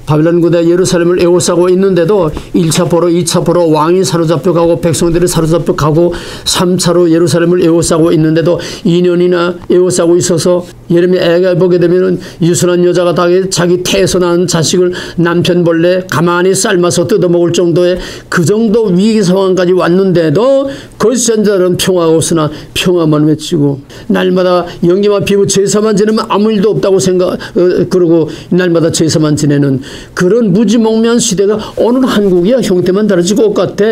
바벨론 군대 예루살렘을 에워싸고 있는데도 1차 포로, 2차 포로 왕이 사로잡혀가고 백성들이 사로잡혀가고 3차로 예루살렘을 에워싸고 있는데도 2년이나 에워싸고 있어서 예레미야가 보게 되면은 유순한 여자가 자기 태에서 낳은 자식을 남편 몰래 가만히 삶아서 뜯어먹을 정도의 그 정도 위기 상황까지 왔는데도 거짓선자들은 평화가 없으나 평화만 외치고, 날마다 영계와 피부 제사만 지내면 아무 일도 없다고 그러고 날마다 제사만 지내는 그런 무지몽매한 시대가 오늘 한국이야. 형태만 다르지 똑같아.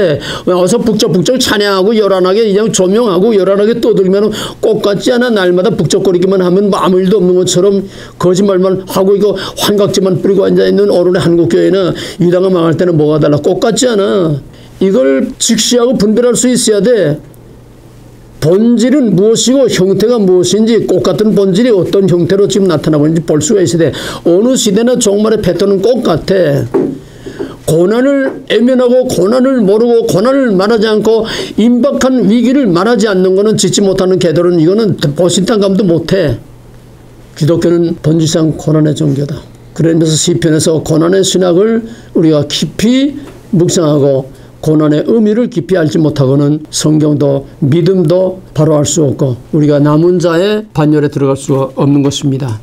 와서 북적북적 찬양하고 요란하게 그냥 조명하고 요란하게 떠들면 똑같지 않아. 날마다 북적거리기만 하면 뭐 아무 일도 없는 것처럼 거짓말만 하고 이거 환각제만 뿌리고 앉아있는 오늘의 한국교회는 유다가 망할 때는 뭐가 달라. 똑같지 않아. 이걸 직시하고 분별할 수 있어야 돼. 본질은 무엇이고 형태가 무엇인지 똑같은 본질이 어떤 형태로 지금 나타나고 있는지 볼 수가 있어야 돼. 어느 시대나 종말의 패턴은 똑같아. 고난을 애면하고 고난을 모르고 고난을 말하지 않고 임박한 위기를 말하지 않는 것은 짓지 못하는 개들은 이거는 보신탕감도 못해. 기독교는 본질상 고난의 종교다. 그러면서 시편에서 고난의 신학을 우리가 깊이 묵상하고 고난의 의미를 깊이 알지 못하고는 성경도 믿음도 바로 알 수 없고 우리가 남은 자의 반열에 들어갈 수 없는 것입니다.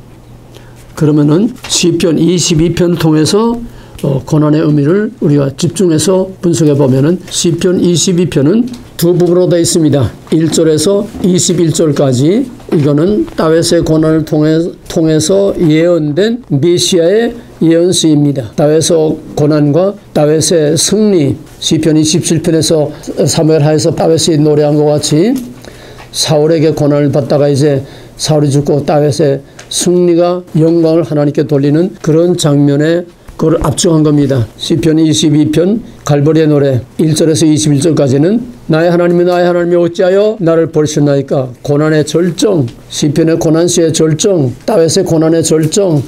그러면은 시편 22편 통해서 고난의 의미를 우리가 집중해서 분석해 보면은 시편 22편은 두 부분으로 되어 있습니다. 1절에서 21절까지 이거는 다윗의 고난을 통해서 예언된 메시아의 예언서입니다. 다윗의 고난과 다윗의 승리. 시편 27편에서 사무엘 하에서 다윗이 노래한 것 같이 사울에게 고난을 받다가 이제 사울이 죽고 다윗의 승리가 영광을 하나님께 돌리는 그런 장면에 그걸 압축한 겁니다. 시편 22편 갈보리의 노래 1절에서 21절까지는 나의 하나님이 어찌하여 나를 버리셨나이까. 고난의 절정, 시편의 고난시의 절정, 다윗의 고난의 절정,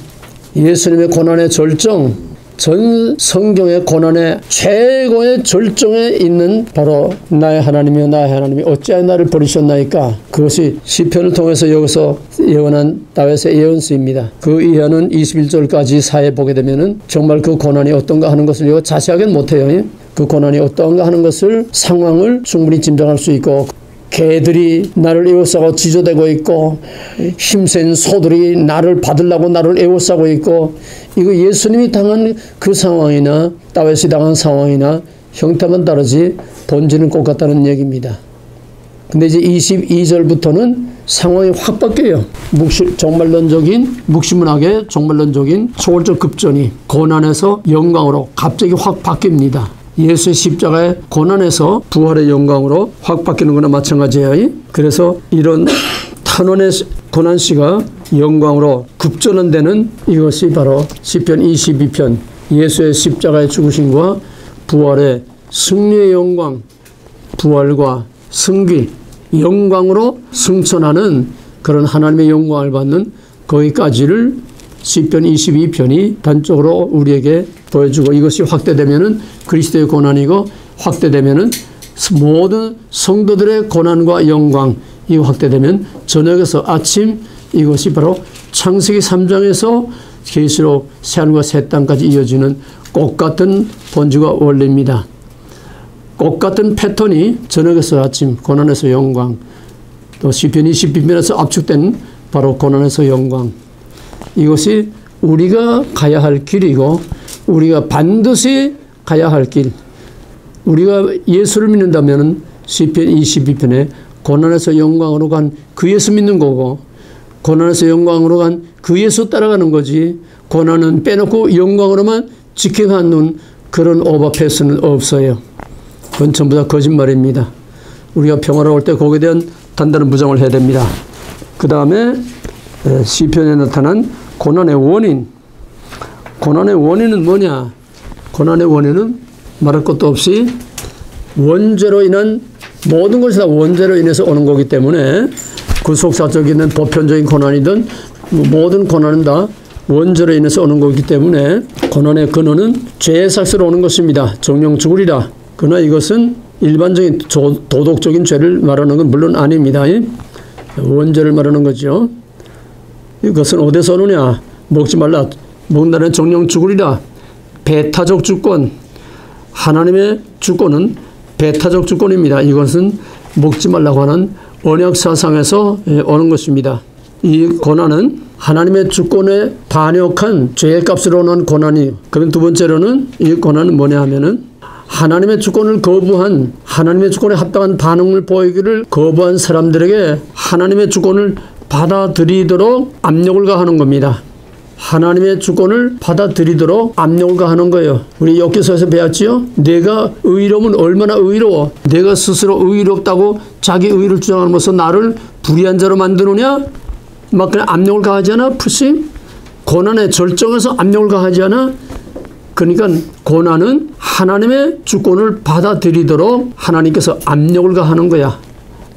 예수님의 고난의 절정, 전 성경의 고난의 최고의 절정에 있는 바로 나의 하나님이여 나의 하나님이 어찌하여 나를 버리셨나이까. 그것이 시편을 통해서 여기서 예언한 다윗의 예언서입니다. 그 예언은 21절까지 사회 보게 되면은 정말 그 고난이 어떤가 하는 것을 자세하게는 못해요. 그 고난이 어떤가 하는 것을 상황을 충분히 짐작할 수 있고 개들이 나를 에워싸고 지저대고 있고 힘센 소들이 나를 받으려고 나를 에워싸고 있고 이거 예수님이 당한 그 상황이나 다윗이 당한 상황이나 형태만 다르지 본질은 똑같다는 얘기입니다. 근데 이제 22절부터는 상황이 확 바뀌어요. 종말론적인 묵시문학의 종말론적인 초월적 급전이 고난에서 영광으로 갑자기 확 바뀝니다. 예수의 십자가의 고난에서 부활의 영광으로 확 바뀌는 거나 마찬가지예요. 그래서 이런 탄원의 고난시가 영광으로 급전환되는 이것이 바로 시편 22편 예수의 십자가의 죽으심과 부활의 승리의 영광, 부활과 승기, 영광으로 승천하는 그런 하나님의 영광을 받는 거기까지를 시편 22편이 단적으로 우리에게 보여주고 이것이 확대되면은 그리스도의 고난이고 확대되면은 모든 성도들의 고난과 영광 이 확대되면 저녁에서 아침 이것이 바로 창세기 3장에서 계시록 새하늘과 새 땅까지 이어지는 똑같은 본질과 원리입니다. 똑같은 패턴이 저녁에서 아침 고난에서 영광 또 시편 22편에서 압축된 바로 고난에서 영광 이것이 우리가 가야 할 길이고 우리가 반드시 가야 할 길. 우리가 예수를 믿는다면 시편 22편에 고난에서 영광으로 간 그 예수 믿는 거고 고난에서 영광으로 간 그 예수 따라가는 거지. 고난은 빼놓고 영광으로만 지켜가는 그런 오버패스는 없어요. 그건 전부 다 거짓말입니다. 우리가 평화로울 때 거기에 대한 단단한 부정을 해야 됩니다. 그 다음에 시편에 나타난 고난의 원인. 고난의 원인은 뭐냐? 고난의 원인은 말할 것도 없이 원죄로 인한 모든 것이 다 원죄로 인해서 오는 거기 때문에 구속사적이든 보편적인 고난이든 모든 고난은 다 원죄로 인해서 오는 거기 때문에 고난의 근원은 죄의 삭스로 오는 것입니다. 정령 죽으리라. 그러나 이것은 일반적인 도덕적인 죄를 말하는 건 물론 아닙니다. 원죄를 말하는 거죠. 이것은 어디서 오느냐? 먹지 말라. 먹는다는 정령 죽으리라. 배타적 주권. 하나님의 주권은 배타적 주권입니다. 이것은 먹지 말라고 하는 언약사상에서 오는 것입니다. 이 고난은 하나님의 주권에 반역한 죄의 값으로 오는 고난이에요. 그럼 두 번째로는 이 고난은 뭐냐 하면은 하나님의 주권을 거부한 하나님의 주권에 합당한 반응을 보이기를 거부한 사람들에게 하나님의 주권을 받아들이도록 압력을 가하는 겁니다. 하나님의 주권을 받아들이도록 압력을 가하는 거예요. 우리 욥기서에서 배웠지요? 내가 의로우면 얼마나 의로워. 내가 스스로 의롭다고 자기 의를 주장하면서 나를 불의한 자로 만드느냐? 막 그냥 압력을 가하지 않아? 푸싱? 고난의 절정에서 압력을 가하지 않아? 그러니까 고난은 하나님의 주권을 받아들이도록 하나님께서 압력을 가하는 거야.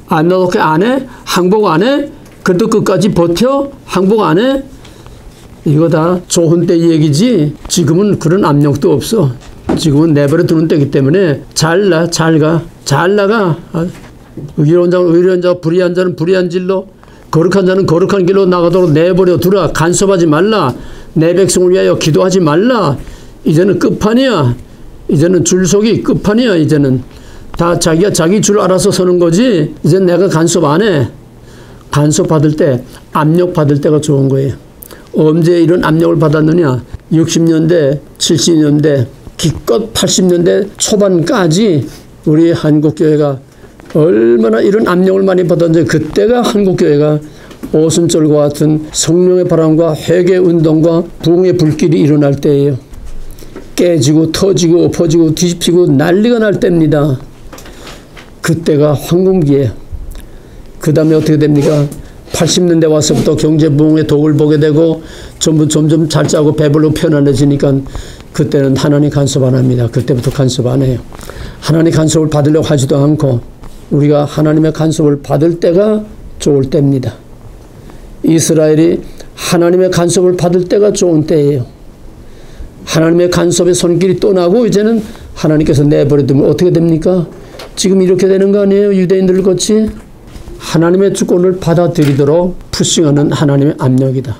압력 안 해? 항복 안 해? 그래도 끝까지 버텨? 항복 안 해? 이거 다 좋은 때 얘기지 지금은 그런 압력도 없어. 지금은 내버려 두는 때이기 때문에 잘 나가. 의로운 자는 의로운 자, 불의한 자는 불의한 길로, 거룩한 자는 거룩한 길로 나가도록 내버려 두라. 간섭하지 말라. 내 백성을 위하여 기도하지 말라. 이제는 끝판이야. 이제는 줄속이 끝판이야. 이제는 다 자기가 자기 줄 알아서 서는 거지. 이제는 내가 간섭 안 해. 간섭 받을 때, 압력 받을 때가 좋은 거예요. 언제 이런 압력을 받았느냐? 60년대, 70년대, 기껏 80년대 초반까지 우리 한국교회가 얼마나 이런 압력을 많이 받았는지, 그때가 한국교회가 오순절과 같은 성령의 바람과 회개운동과 부흥의 불길이 일어날 때예요. 깨지고 터지고 엎어지고 뒤집히고 난리가 날 때입니다. 그때가 황금기예요. 그 다음에 어떻게 됩니까? 80년대 와서부터 경제부흥의 덕을 보게 되고 점점 잘 짜고 배불러 편안해지니까 그때는 하나님 간섭 안 합니다. 그때부터 간섭 안 해요. 하나님 간섭을 받으려고 하지도 않고 우리가 하나님의 간섭을 받을 때가 좋을 때입니다. 이스라엘이 하나님의 간섭을 받을 때가 좋은 때예요. 하나님의 간섭의 손길이 떠나고 이제는 하나님께서 내버려두면 어떻게 됩니까? 지금 이렇게 되는 거 아니에요? 유대인들 같이 하나님의 주권을 받아들이도록 푸싱하는 하나님의 압력이다.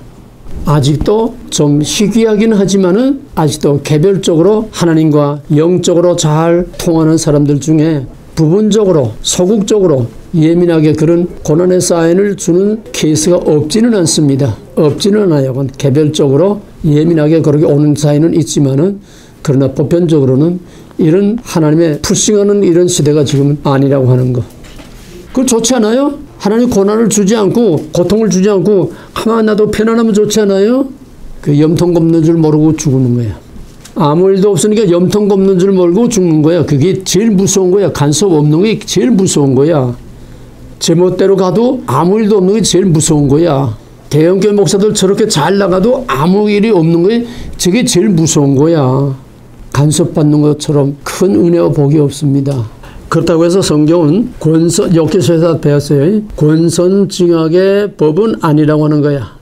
아직도 좀 희귀하긴 하지만은 아직도 개별적으로 하나님과 영적으로 잘 통하는 사람들 중에 부분적으로 소극적으로 예민하게 그런 고난의 사인을 주는 케이스가 없지는 않습니다. 없지는 않아요. 개별적으로 예민하게 그렇게 오는 사인은 있지만은 그러나 보편적으로는 이런 하나님의 푸싱하는 이런 시대가 지금은 아니라고 하는 거. 그거 좋지 않아요? 하나님 고난을 주지 않고 고통을 주지 않고 가만 놔도 편안하면 좋지 않아요? 그 염통 걷는 줄 모르고 죽는 거야. 아무 일도 없으니까 염통 걷는 줄 모르고 죽는 거야. 그게 제일 무서운 거야. 간섭 없는 게 제일 무서운 거야. 제멋대로 가도 아무 일도 없는 게 제일 무서운 거야. 대형교회 목사들 저렇게 잘 나가도 아무 일이 없는 게 저게 제일 무서운 거야. 간섭받는 것처럼 큰 은혜와 복이 없습니다. 그렇다고 해서 성경은 욥기서에서 배웠어요. 권선징악의 법은 아니라고 하는 거야.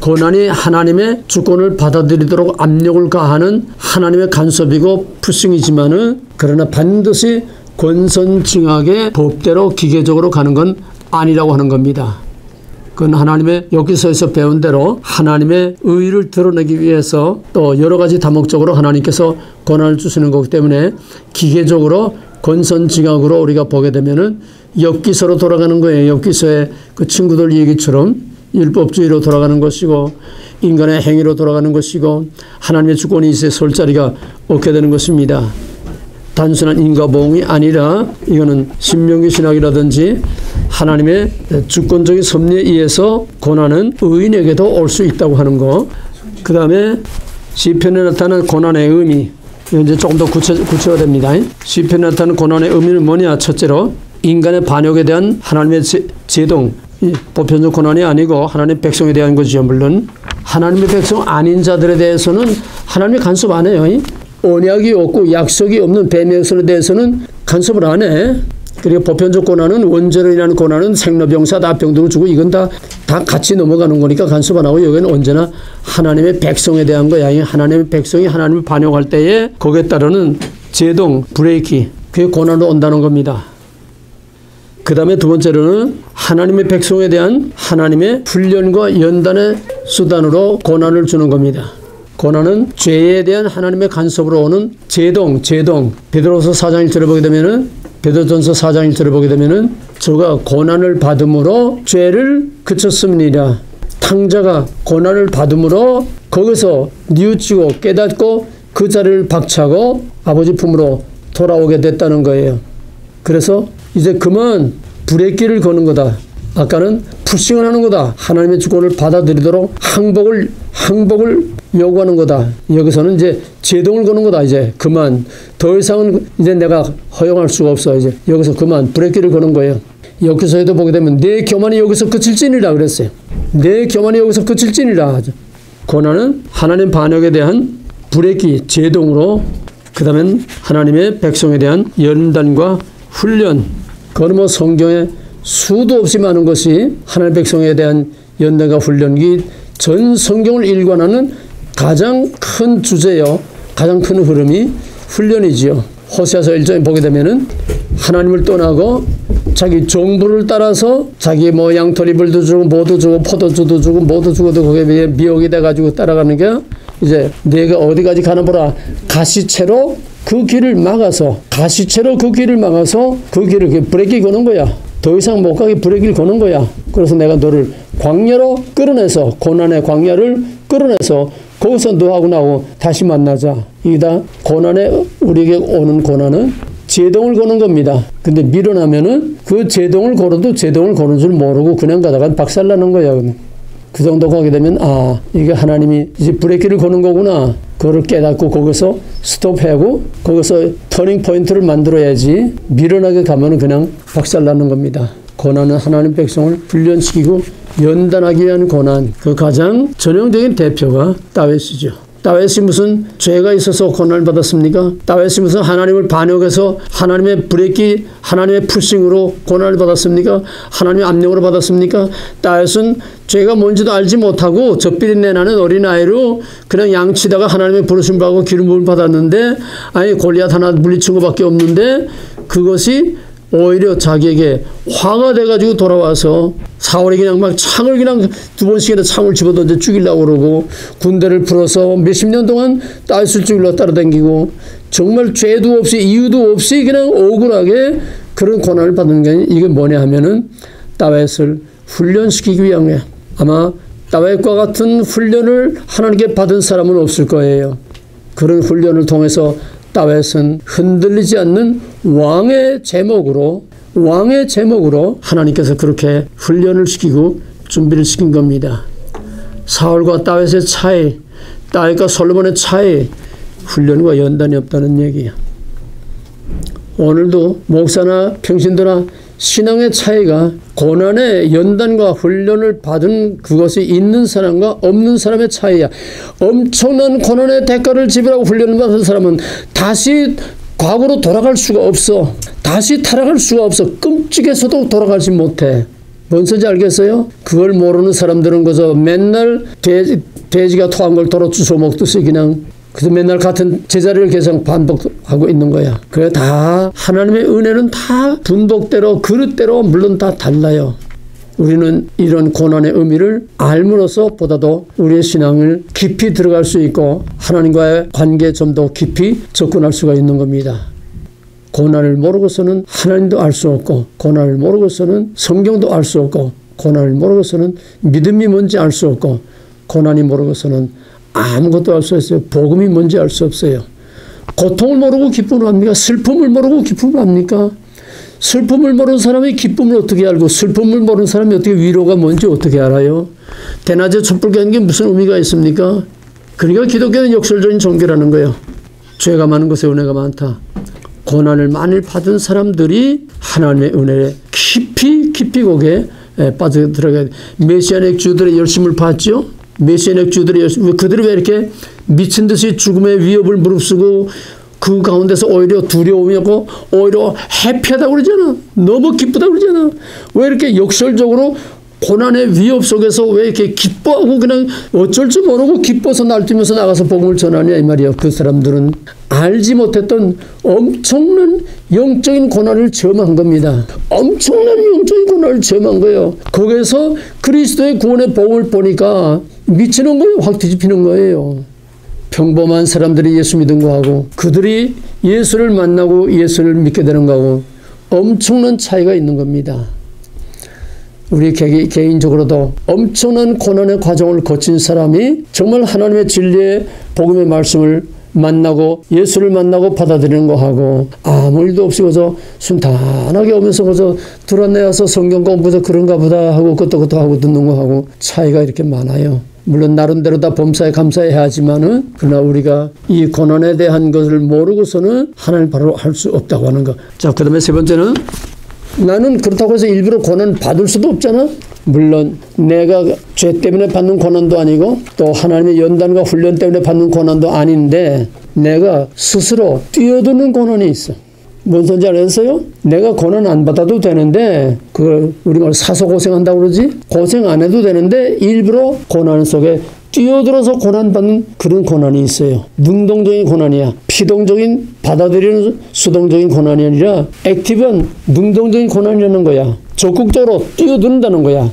고난이 하나님의 주권을 받아들이도록 압력을 가하는 하나님의 간섭이고 푸싱이지만은 그러나 반드시 권선징악의 법대로 기계적으로 가는 건 아니라고 하는 겁니다. 그건 하나님의 욥기서에서 배운 대로 하나님의 의를 드러내기 위해서 또 여러 가지 다목적으로 하나님께서 고난을 주시는 거기 때문에 기계적으로 권선징악으로 우리가 보게 되면은 엽기서로 돌아가는 거예요. 엽기서의 그 친구들 얘기처럼 율법주의로 돌아가는 것이고 인간의 행위로 돌아가는 것이고 하나님의 주권이 있어야 설 자리가 없게 되는 것입니다. 단순한 인과보응이 아니라 이거는 신명기 신학이라든지 하나님의 주권적인 섭리에 의해서 고난은 의인에게도 올 수 있다고 하는 거. 그 다음에 시편에 나타나는 고난의 의미, 이제 조금 더 구체화됩니다. 시편에 나타나는 고난의 의미는 뭐냐? 첫째로 인간의 반역에 대한 하나님의 제동, 보편적 고난이 아니고 하나님의 백성에 대한 것이죠. 물론 하나님의 백성 아닌 자들에 대해서는 하나님이 간섭 안 해요. 언약이 없고 약속이 없는 뱀의 에 대해서는 간섭을 안 해. 그리고 보편적 고난은 원죄로 인한 고난은 생로병사 다 병들고 죽고 이건 다 같이 넘어가는 거니까 간섭 안 하고 여기는 언제나 하나님의 백성에 대한 거야. 하나님의 백성이 하나님을 반역할 때에 거기에 따르는 제동, 브레이크, 그게 고난으로 온다는 겁니다. 그 다음에 두 번째로는 하나님의 백성에 대한 하나님의 훈련과 연단의 수단으로 고난을 주는 겁니다. 고난은 죄에 대한 하나님의 간섭으로 오는 제동. 베드로서 4장 1절을 보게 되면은 베드로전서 4장 1절을 보게 되면은 저가 고난을 받음으로 죄를 그쳤습니다. 탕자가 고난을 받음으로 거기서 뉘우치고 깨닫고 그 자리를 박차고 아버지 품으로 돌아오게 됐다는 거예요. 그래서 이제 그만 브레이크를 거는 거다. 아까는 푸싱을 하는 거다. 하나님의 주권을 받아들이도록 항복을 항복을 요구하는 거다. 여기서는 이제 제동을 거는 거다. 이제 그만. 더 이상은 이제 내가 허용할 수가 없어. 이제 여기서 그만 브레이크를 거는 거예요. 여기서에도 보게 되면 내 교만이 여기서 그칠지니라 그랬어요. 내 교만이 여기서 그칠지니라. 고난은 하나님 반역에 대한 브레이크, 제동으로, 그 다음엔 하나님의 백성에 대한 연단과 훈련. 그건 뭐 성경에 수도 없이 많은 것이 하나님 백성에 대한 연단과 훈련이 전 성경을 일관하는 가장 큰 주제요. 가장 큰 흐름이 훈련이지요. 호세아서 1장에 보게 되면은 하나님을 떠나고 자기 종부를 따라서 자기 뭐 양털이불도 주고 뭐도 주고 포도주도 주고 뭐도 주고도 거기에 미혹이 돼가지고 따라가는 게 이제 내가 어디까지 가나 보라. 가시채로 그 길을 막아서 그 길을 브레이크 거는 거야. 더 이상 못 가게 브레이크를 거는 거야. 그래서 내가 너를 광야로 끌어내서 고난의 광야를 끌어내서 거기서 너하고 나하고 다시 만나자. 이게 다 고난에 우리에게 오는 고난은 제동을 거는 겁니다. 근데 밀어나면은 그 제동을 걸어도 제동을 거는 줄 모르고 그냥 가다가 박살나는 거야. 그 정도 가게 되면 아 이게 하나님이 이제 브레이크를 거는 거구나. 그걸 깨닫고 거기서 스톱하고 거기서 터닝 포인트를 만들어야지 밀어나게 가면은 그냥 박살나는 겁니다. 고난은 하나님 백성을 훈련시키고 연단하기 위한 고난. 그 가장 전형적인 대표가 다윗이죠. 다윗이 무슨 죄가 있어서 고난을 받았습니까? 다윗이 무슨 하나님을 반역해서 하나님의 브레이크, 하나님의 푸싱으로 고난을 받았습니까? 하나님의 압력으로 받았습니까? 다윗은 죄가 뭔지도 알지 못하고 젖비린내 나는 어린아이로 그냥 양치다가 하나님의 부르심을 받고 기름부음을 받았는데 아니 골리앗 하나 물리친 것밖에 없는데 그것이 오히려 자기에게 화가 돼가지고 돌아와서 사울이 그냥 막 창을 그냥 두 번씩이나 창을 집어던져 죽이려고 그러고 군대를 풀어서 몇십 년 동안 다윗을 죽이려 따라다니고 정말 죄도 없이 이유도 없이 그냥 억울하게 그런 고난을 받는 게 이게 뭐냐 하면은 다윗을 훈련시키기 위한 거야. 아마 다윗과 같은 훈련을 하나님께 받은 사람은 없을 거예요. 그런 훈련을 통해서 다윗은 흔들리지 않는 왕의 제목으로 하나님께서 그렇게 훈련을 시키고 준비를 시킨 겁니다. 사울과 다윗의 차이, 다윗과 솔로몬의 차이, 훈련과 연단이 없다는 얘기야. 오늘도 목사나 평신도나 신앙의 차이가 고난의 연단과 훈련을 받은 그것이 있는 사람과 없는 사람의 차이야. 엄청난 고난의 대가를 지불하고 훈련을 받은 사람은 다시 과거로 돌아갈 수가 없어. 다시 타락할 수가 없어. 끔찍해서도 돌아가지 못해. 뭔 소리인지 알겠어요? 그걸 모르는 사람들은 그저 맨날 돼지가 토한 걸 도로 주워 먹듯이 그냥 그래서 맨날 같은 제자리를 계속 반복하고 있는 거야. 그래 다 하나님의 은혜는 다 분복대로 그릇대로 물론 다 달라요. 우리는 이런 고난의 의미를 알므로써 보다도 우리의 신앙을 깊이 들어갈 수 있고 하나님과의 관계에 좀 더 깊이 접근할 수가 있는 겁니다. 고난을 모르고서는 하나님도 알 수 없고 고난을 모르고서는 성경도 알 수 없고 고난을 모르고서는 믿음이 뭔지 알 수 없고 고난이 모르고서는 아무것도 알 수 없어요. 복음이 뭔지 알 수 없어요. 고통을 모르고 기쁨을 합니까? 슬픔을 모르고 기쁨을 합니까? 슬픔을 모르는 사람이 기쁨을 어떻게 알고 슬픔을 모르는 사람이 어떻게 위로가 뭔지 어떻게 알아요? 대낮에 촛불 켜는 게 무슨 의미가 있습니까? 그러니까 기독교는 역설적인 종교라는 거예요. 죄가 많은 것에 은혜가 많다. 고난을 많이 받은 사람들이 하나님의 은혜에 깊이 거기에 빠져들어가야 돼. 메시아닉 주들의 열심을 봤죠? 메시아닉 주들의 열심, 그들이 왜 이렇게 미친 듯이 죽음의 위협을 무릅쓰고 그 가운데서 오히려 두려움이고 오히려 해피하다고 그러잖아. 너무 기쁘다고 그러잖아. 왜 이렇게 역설적으로 고난의 위협 속에서 왜 이렇게 기뻐하고 그냥 어쩔 줄 모르고 기뻐서 날뛰면서 나가서 복음을 전하냐 이 말이야. 그 사람들은 알지 못했던 엄청난 영적인 고난을 체험한 겁니다. 엄청난 영적인 고난을 체험한 거예요. 거기에서 그리스도의 구원의 복음을 보니까 미치는 거예요. 확 뒤집히는 거예요. 평범한 사람들이 예수 믿은 거하고 그들이 예수를 만나고 예수를 믿게 되는 거하고 엄청난 차이가 있는 겁니다. 우리 개인적으로도 엄청난 고난의 과정을 거친 사람이 정말 하나님의 진리의 복음의 말씀을 만나고 예수를 만나고 받아들이는 거하고 아무 일도 없이 그저 순탄하게 오면서 그저 들어내어서 성경 공부해서 그런가 보다 하고 그것도 하고 듣는 거하고 차이가 이렇게 많아요. 물론 나름대로 다 범사에 감사해야 하지만은 그러나 우리가 이 고난에 대한 것을 모르고서는 하나님 바로 할 수 없다고 하는 것. 자, 그다음에 세 번째는 나는 그렇다고 해서 일부러 고난 받을 수도 없잖아. 물론 내가 죄 때문에 받는 고난도 아니고 또 하나님의 연단과 훈련 때문에 받는 고난도 아닌데 내가 스스로 뛰어드는 고난이 있어. 뭔 소리인지 알겠어요? 내가 고난 안 받아도 되는데 그걸 우리말 사서 고생한다고 그러지? 고생 안 해도 되는데 일부러 고난 속에 뛰어들어서 고난받는 그런 고난이 있어요. 능동적인 고난이야. 피동적인 받아들이는 수동적인 고난이 아니라 액티브한 능동적인 고난이라는 거야. 적극적으로 뛰어든다는 거야.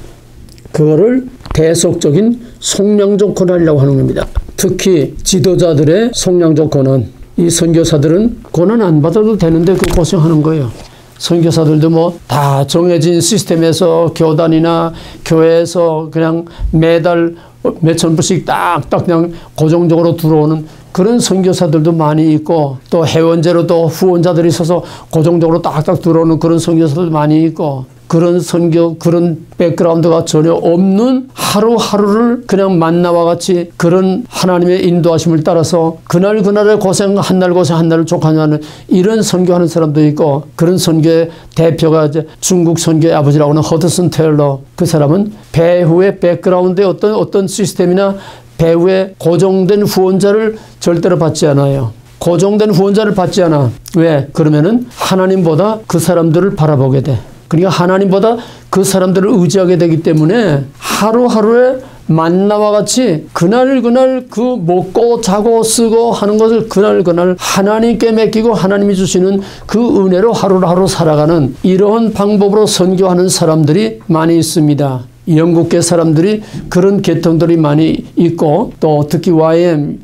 그거를 대속적인 속량적 고난이라고 하는 겁니다. 특히 지도자들의 속량적 고난. 이 선교사들은 고난 안 받아도 되는데 그 고생하는 거예요. 선교사들도 뭐 다 정해진 시스템에서 교단이나 교회에서 그냥 매달 몇천 불씩 딱딱 그냥 고정적으로 들어오는 그런 선교사들도 많이 있고 또 회원제로 또 후원자들이 있어서 고정적으로 딱딱 들어오는 그런 선교사들도 많이 있고 그런 선교, 그런 백그라운드가 전혀 없는 하루하루를 그냥 만나와 같이 그런 하나님의 인도하심을 따라서 그날그날의 고생, 한 날 고생, 한 날을 족하냐는 이런 선교하는 사람도 있고 그런 선교의 대표가 이제 중국 선교의 아버지라고 하는 허드슨 테일러 그 사람은 배후의 백그라운드의 어떤 시스템이나 배후의 고정된 후원자를 절대로 받지 않아요. 고정된 후원자를 받지 않아. 왜? 그러면은 하나님보다 그 사람들을 바라보게 돼. 그러니까 하나님보다 그 사람들을 의지하게 되기 때문에 하루하루에 만나와 같이 그날 그 먹고 자고 쓰고 하는 것을 그날 하나님께 맡기고 하나님이 주시는 그 은혜로 하루하루 살아가는 이러한 방법으로 선교하는 사람들이 많이 있습니다. 영국계 사람들이 그런 계통들이 많이 있고 또 특히 YM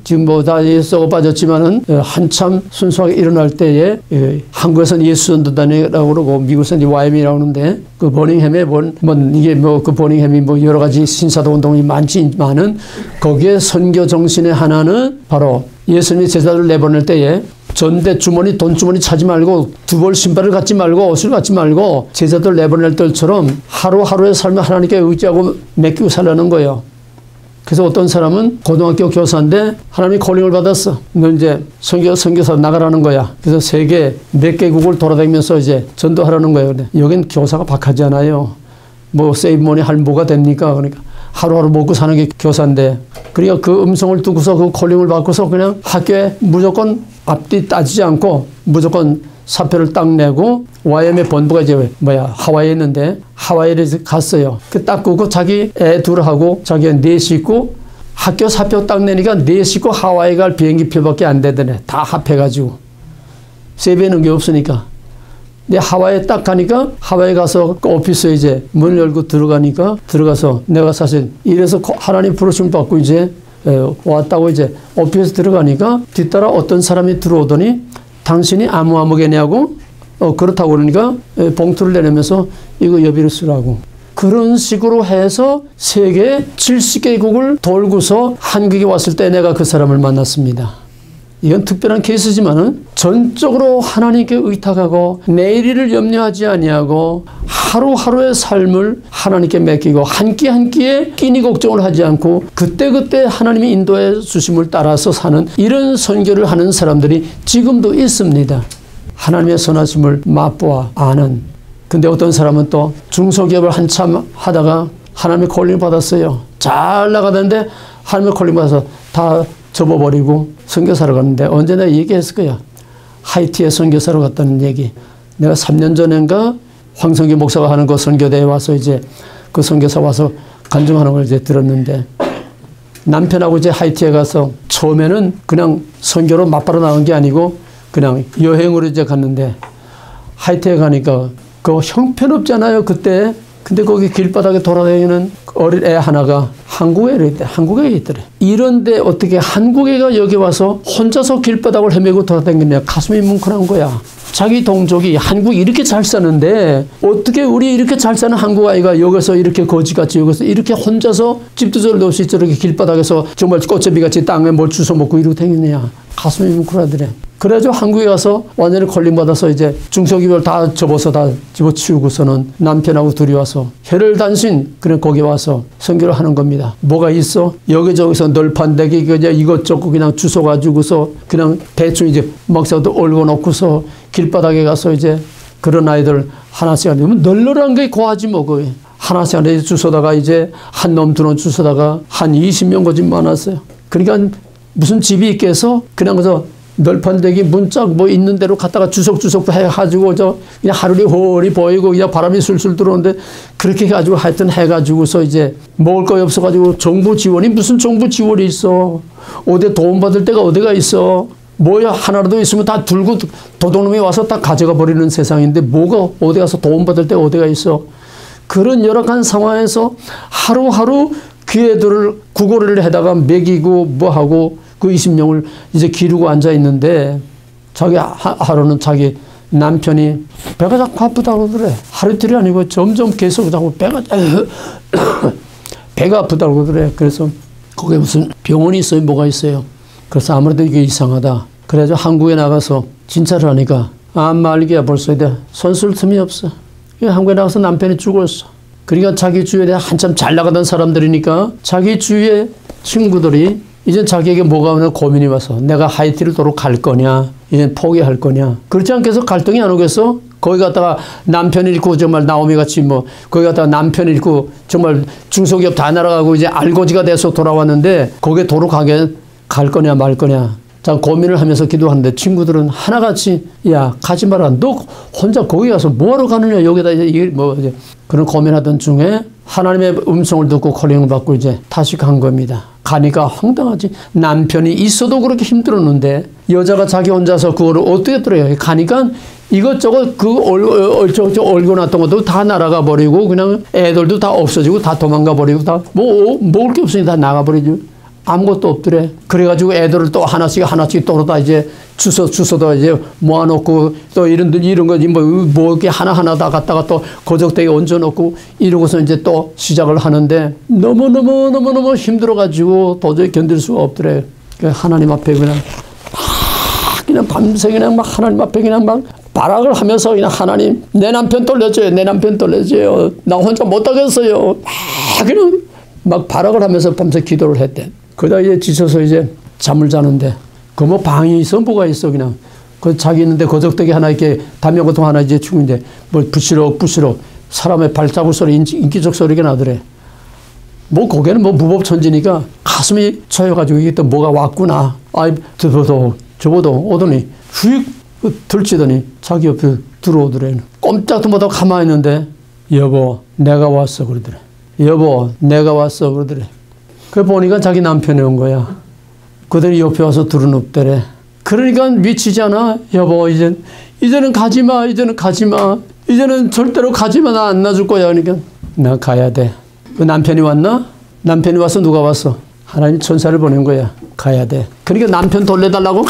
지금 뭐 다 썩어 빠졌지만은 한참 순수하게 일어날 때에 한국에서는 예수전도단이라고 그러고 미국에서는 YM이라고 하는데 그 버닝햄에 이게 뭐 그 버닝햄이 뭐 여러 가지 신사도 운동이 많지만은 거기에 선교 정신의 하나는 바로 예수님이 제자들을 내보낼 때에 전대 주머니 돈 주머니 차지 말고 두 벌 신발을 갖지 말고 옷을 갖지 말고 제자들 내보낼 때처럼 하루하루의 삶을 하나님께 의지하고 맡기고 살라는 거예요. 그래서 어떤 사람은 고등학교 교사인데 하나님이 콜링을 받았어. 너 이제 선교사 나가라는 거야. 그래서 세계 몇 개국을 돌아다니면서 이제 전도하라는 거예요. 근데 여긴 교사가 박하지 않아요. 뭐 세이브머니 할 뭐가 됩니까? 그러니까 하루하루 먹고 사는 게 교사인데 그러니까 그 음성을 두고서 그 콜링을 받고서 그냥 학교에 무조건 앞뒤 따지지 않고 무조건 사표를 딱 내고 YM의 본부가 이제 하와이에 있는데 하와이에 갔어요. 그 딱 끄고 자기 애 둘하고 자기 네 식구 학교 사표 딱 내니까 네 식구 하와이 갈 비행기표밖에 안 되더네. 다 합해가지고 세배는 게 없으니까. 근데 하와이에 딱 가니까 하와이 가서 그 오피스에 이제 문 열고 들어가서 내가 사실 이래서 하나님 부르심을 받고 이제 왔다고 이제 오피스 들어가니까 뒤따라 어떤 사람이 들어오더니 당신이 아무개냐고 그렇다고 그러니까 봉투를 내려면서 이거 여비를 쓰라고. 그런 식으로 해서 세계 70개국을 돌고서 한국에 왔을 때 내가 그 사람을 만났습니다. 이건 특별한 케이스지만은 전적으로 하나님께 의탁하고 내일을 염려하지 아니하고 하루하루의 삶을 하나님께 맡기고 한 끼 한 끼에 끼니 걱정을 하지 않고 그때그때 하나님이 인도해 주심을 따라서 사는 이런 선교를 하는 사람들이 지금도 있습니다. 하나님의 선하심을 맛보아 아는. 근데 어떤 사람은 또 중소기업을 한참 하다가 하나님의 콜링을 받았어요. 잘 나가는데 하나님의 콜링 받아서 다 접어버리고 선교사로 갔는데 언제 내가 얘기했을 거야. 하이티에 선교사로 갔다는 얘기. 내가 3년 전인가 황성규 목사가 하는 그 선교대에 와서 이제 그 선교사 와서 간증하는 걸 이제 들었는데 남편하고 이제 하이티에 가서 처음에는 그냥 선교로 맞바로 나온 게 아니고 그냥 여행으로 이제 갔는데 하이티에 가니까 그 형편없잖아요 그때. 근데 거기 길바닥에 돌아다니는 어린 애 하나가 한국에 있더래. 이런데 어떻게 한국애가 여기 와서 혼자서 길바닥을 헤매고 돌아다니냐. 가슴이 뭉클한 거야. 자기 동족이 한국 이렇게 잘 사는데 어떻게 우리 이렇게 잘 사는 한국 아이가 여기서 이렇게 거지같이 여기서 이렇게 혼자서 집도 저도 없이 저렇게 길바닥에서 정말 꽃제비같이 땅에 뭘 주워 먹고 이러고 다니느냐. 가슴이 뭉클하더래. 그래가지고 한국에 가서 완전히 걸림받아서 이제 중소기업을 다 접어서 다 집어치우고서는 남편하고 둘이 와서 혈을 단신 그냥 거기 와서 선교를 하는 겁니다. 뭐가 있어? 여기저기서 널판대기 그냥 이것저것 그냥 주워가지고서 그냥 대충 이제 막사도 얼고 놓고서 길바닥에 가서 이제 그런 아이들 하나씩 하면 널널한 게 고하지 뭐 그게. 하나씩 하나씩 주워다가 이제 한 놈 두 놈 주워다가 한 20명 거진 많았어요. 그러니까 무슨 집이 있겠어? 그냥 그래서 널판대기 문짝 뭐 있는 대로 갖다가 주석주석 해가지고 저 그냥 하늘이 홀이 보이고 그냥 바람이 술술 들어오는데 그렇게 해가지고 하여튼 해가지고서 이제 먹을 거 없어가지고 정부 지원이 무슨 정부 지원이 있어. 어디 도움받을 데가 어디가 있어. 뭐야 하나라도 있으면 다 들고 도둑놈이 와서 다 가져가 버리는 세상인데 뭐가 어디 가서 도움받을 데가 어디가 있어. 그런 열악한 상황에서 하루하루 그 애들을 구걸을 해다가 먹이고 뭐하고 그 20명을 이제 기르고 앉아 있는데 자기 하루는 자기 남편이 배가 자꾸 아프다고 그래. 하루 이틀이 아니고 점점 계속 자꾸 배가 아프다고 그래. 그래서 거기에 무슨 병원이 있어요? 뭐가 있어요? 그래서 아무래도 이게 이상하다. 그래서 한국에 나가서 진찰을 하니까 말기야 벌써 이제 손쓸 틈이 없어. 한국에 나가서 남편이 죽었어. 그러니까 자기 주위에 한참 잘 나가던 사람들이니까 자기 주위의 친구들이 이제 자기에게 뭐가 오면 고민이 와서 내가 하이티를 도로 갈 거냐 이제 포기할 거냐. 그렇지 않겠어? 갈등이 안 오겠어? 거기 갔다가 남편 잃고 정말 나오미 같이 뭐 거기 갔다가 남편 잃고 정말 중소기업 다 날아가고 이제 알고지가 돼서 돌아왔는데 거기에 도로 갈 거냐 말 거냐. 자 고민을 하면서 기도하는데 친구들은 하나같이 야 가지 마라. 너 혼자 거기 가서 뭐하러 가느냐. 여기다 이제 뭐 이제 그런 고민하던 중에 하나님의 음성을 듣고 콜링을 받고 이제 다시 간 겁니다. 가니까 황당하지. 남편이 있어도 그렇게 힘들었는데 여자가 자기 혼자서 그거를 어떻게 들어요. 가니까 이것저것 얼고 놨던 것도 다 날아가 버리고 그냥 애들도 다 없어지고 다 도망가 버리고 다 뭐 먹을 게 없으니 다 나가 버리죠. 아무것도 없더래. 그래가지고 애들을 또 하나씩 또 다 이제 주워다 이제 모아놓고 또 이런 거지 뭐 이렇게 하나하나 다 갖다가 또 고적대에 얹어놓고 이러고서 이제 또 시작을 하는데 너무 힘들어가지고 도저히 견딜 수가 없더래. 하나님 앞에 그냥 밤새 그냥 막 하나님 앞에 그냥 막 발악을 하면서 그냥 하나님 내 남편 돌려줘요. 나 혼자 못하겠어요. 그냥 막 발악을 하면서 밤새 기도를 했대. 그러다 이제 지쳐서 이제 잠을 자는데 그 뭐 방이 있어 뭐가 있어 그냥 그 자기 있는데 거적대기 하나 이렇게 담요고통 하나 이제 죽는데 뭐 부시럭 사람의 발자국 소리 인기적 소리가 나더래. 뭐 거기는 뭐 무법천지니까 가슴이 쳐여가지고 이게 또 뭐가 왔구나. 아이 저보도 오더니 휙 들치더니 자기 옆에 들어오더래. 꼼짝도 못하고 가만히 있는데 여보 내가 왔어 그러더래. 그 보니까 자기 남편이 온 거야. 그들이 옆에 와서 두루눕더래. 그러니까 미치지 않아? 여보 이제는 가지마. 이제는 절대로 가지마. 나 안 놔줄 거야. 그러니까 나 가야 돼. 그 남편이 왔나? 남편이 와서 누가 왔어? 하나님 천사를 보낸 거야. 가야 돼. 그러니까 남편 돌려달라고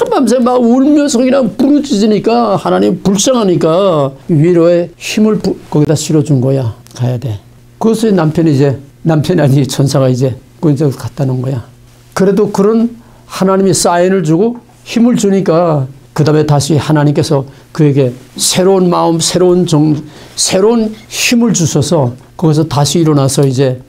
밤새 막 울면서 그냥 부르짖으니까 하나님 불쌍하니까 위로의 힘을 거기다 실어준 거야. 가야 돼. 그것을 남편이 아니 천사가 이제 그쪽으로 갖다 놓은 거야. 그래도 그런 하나님이 사인을 주고 힘을 주니까 그 다음에 다시 하나님께서 그에게 새로운 마음, 새로운 힘을 주셔서 거기서 다시 일어나서 이제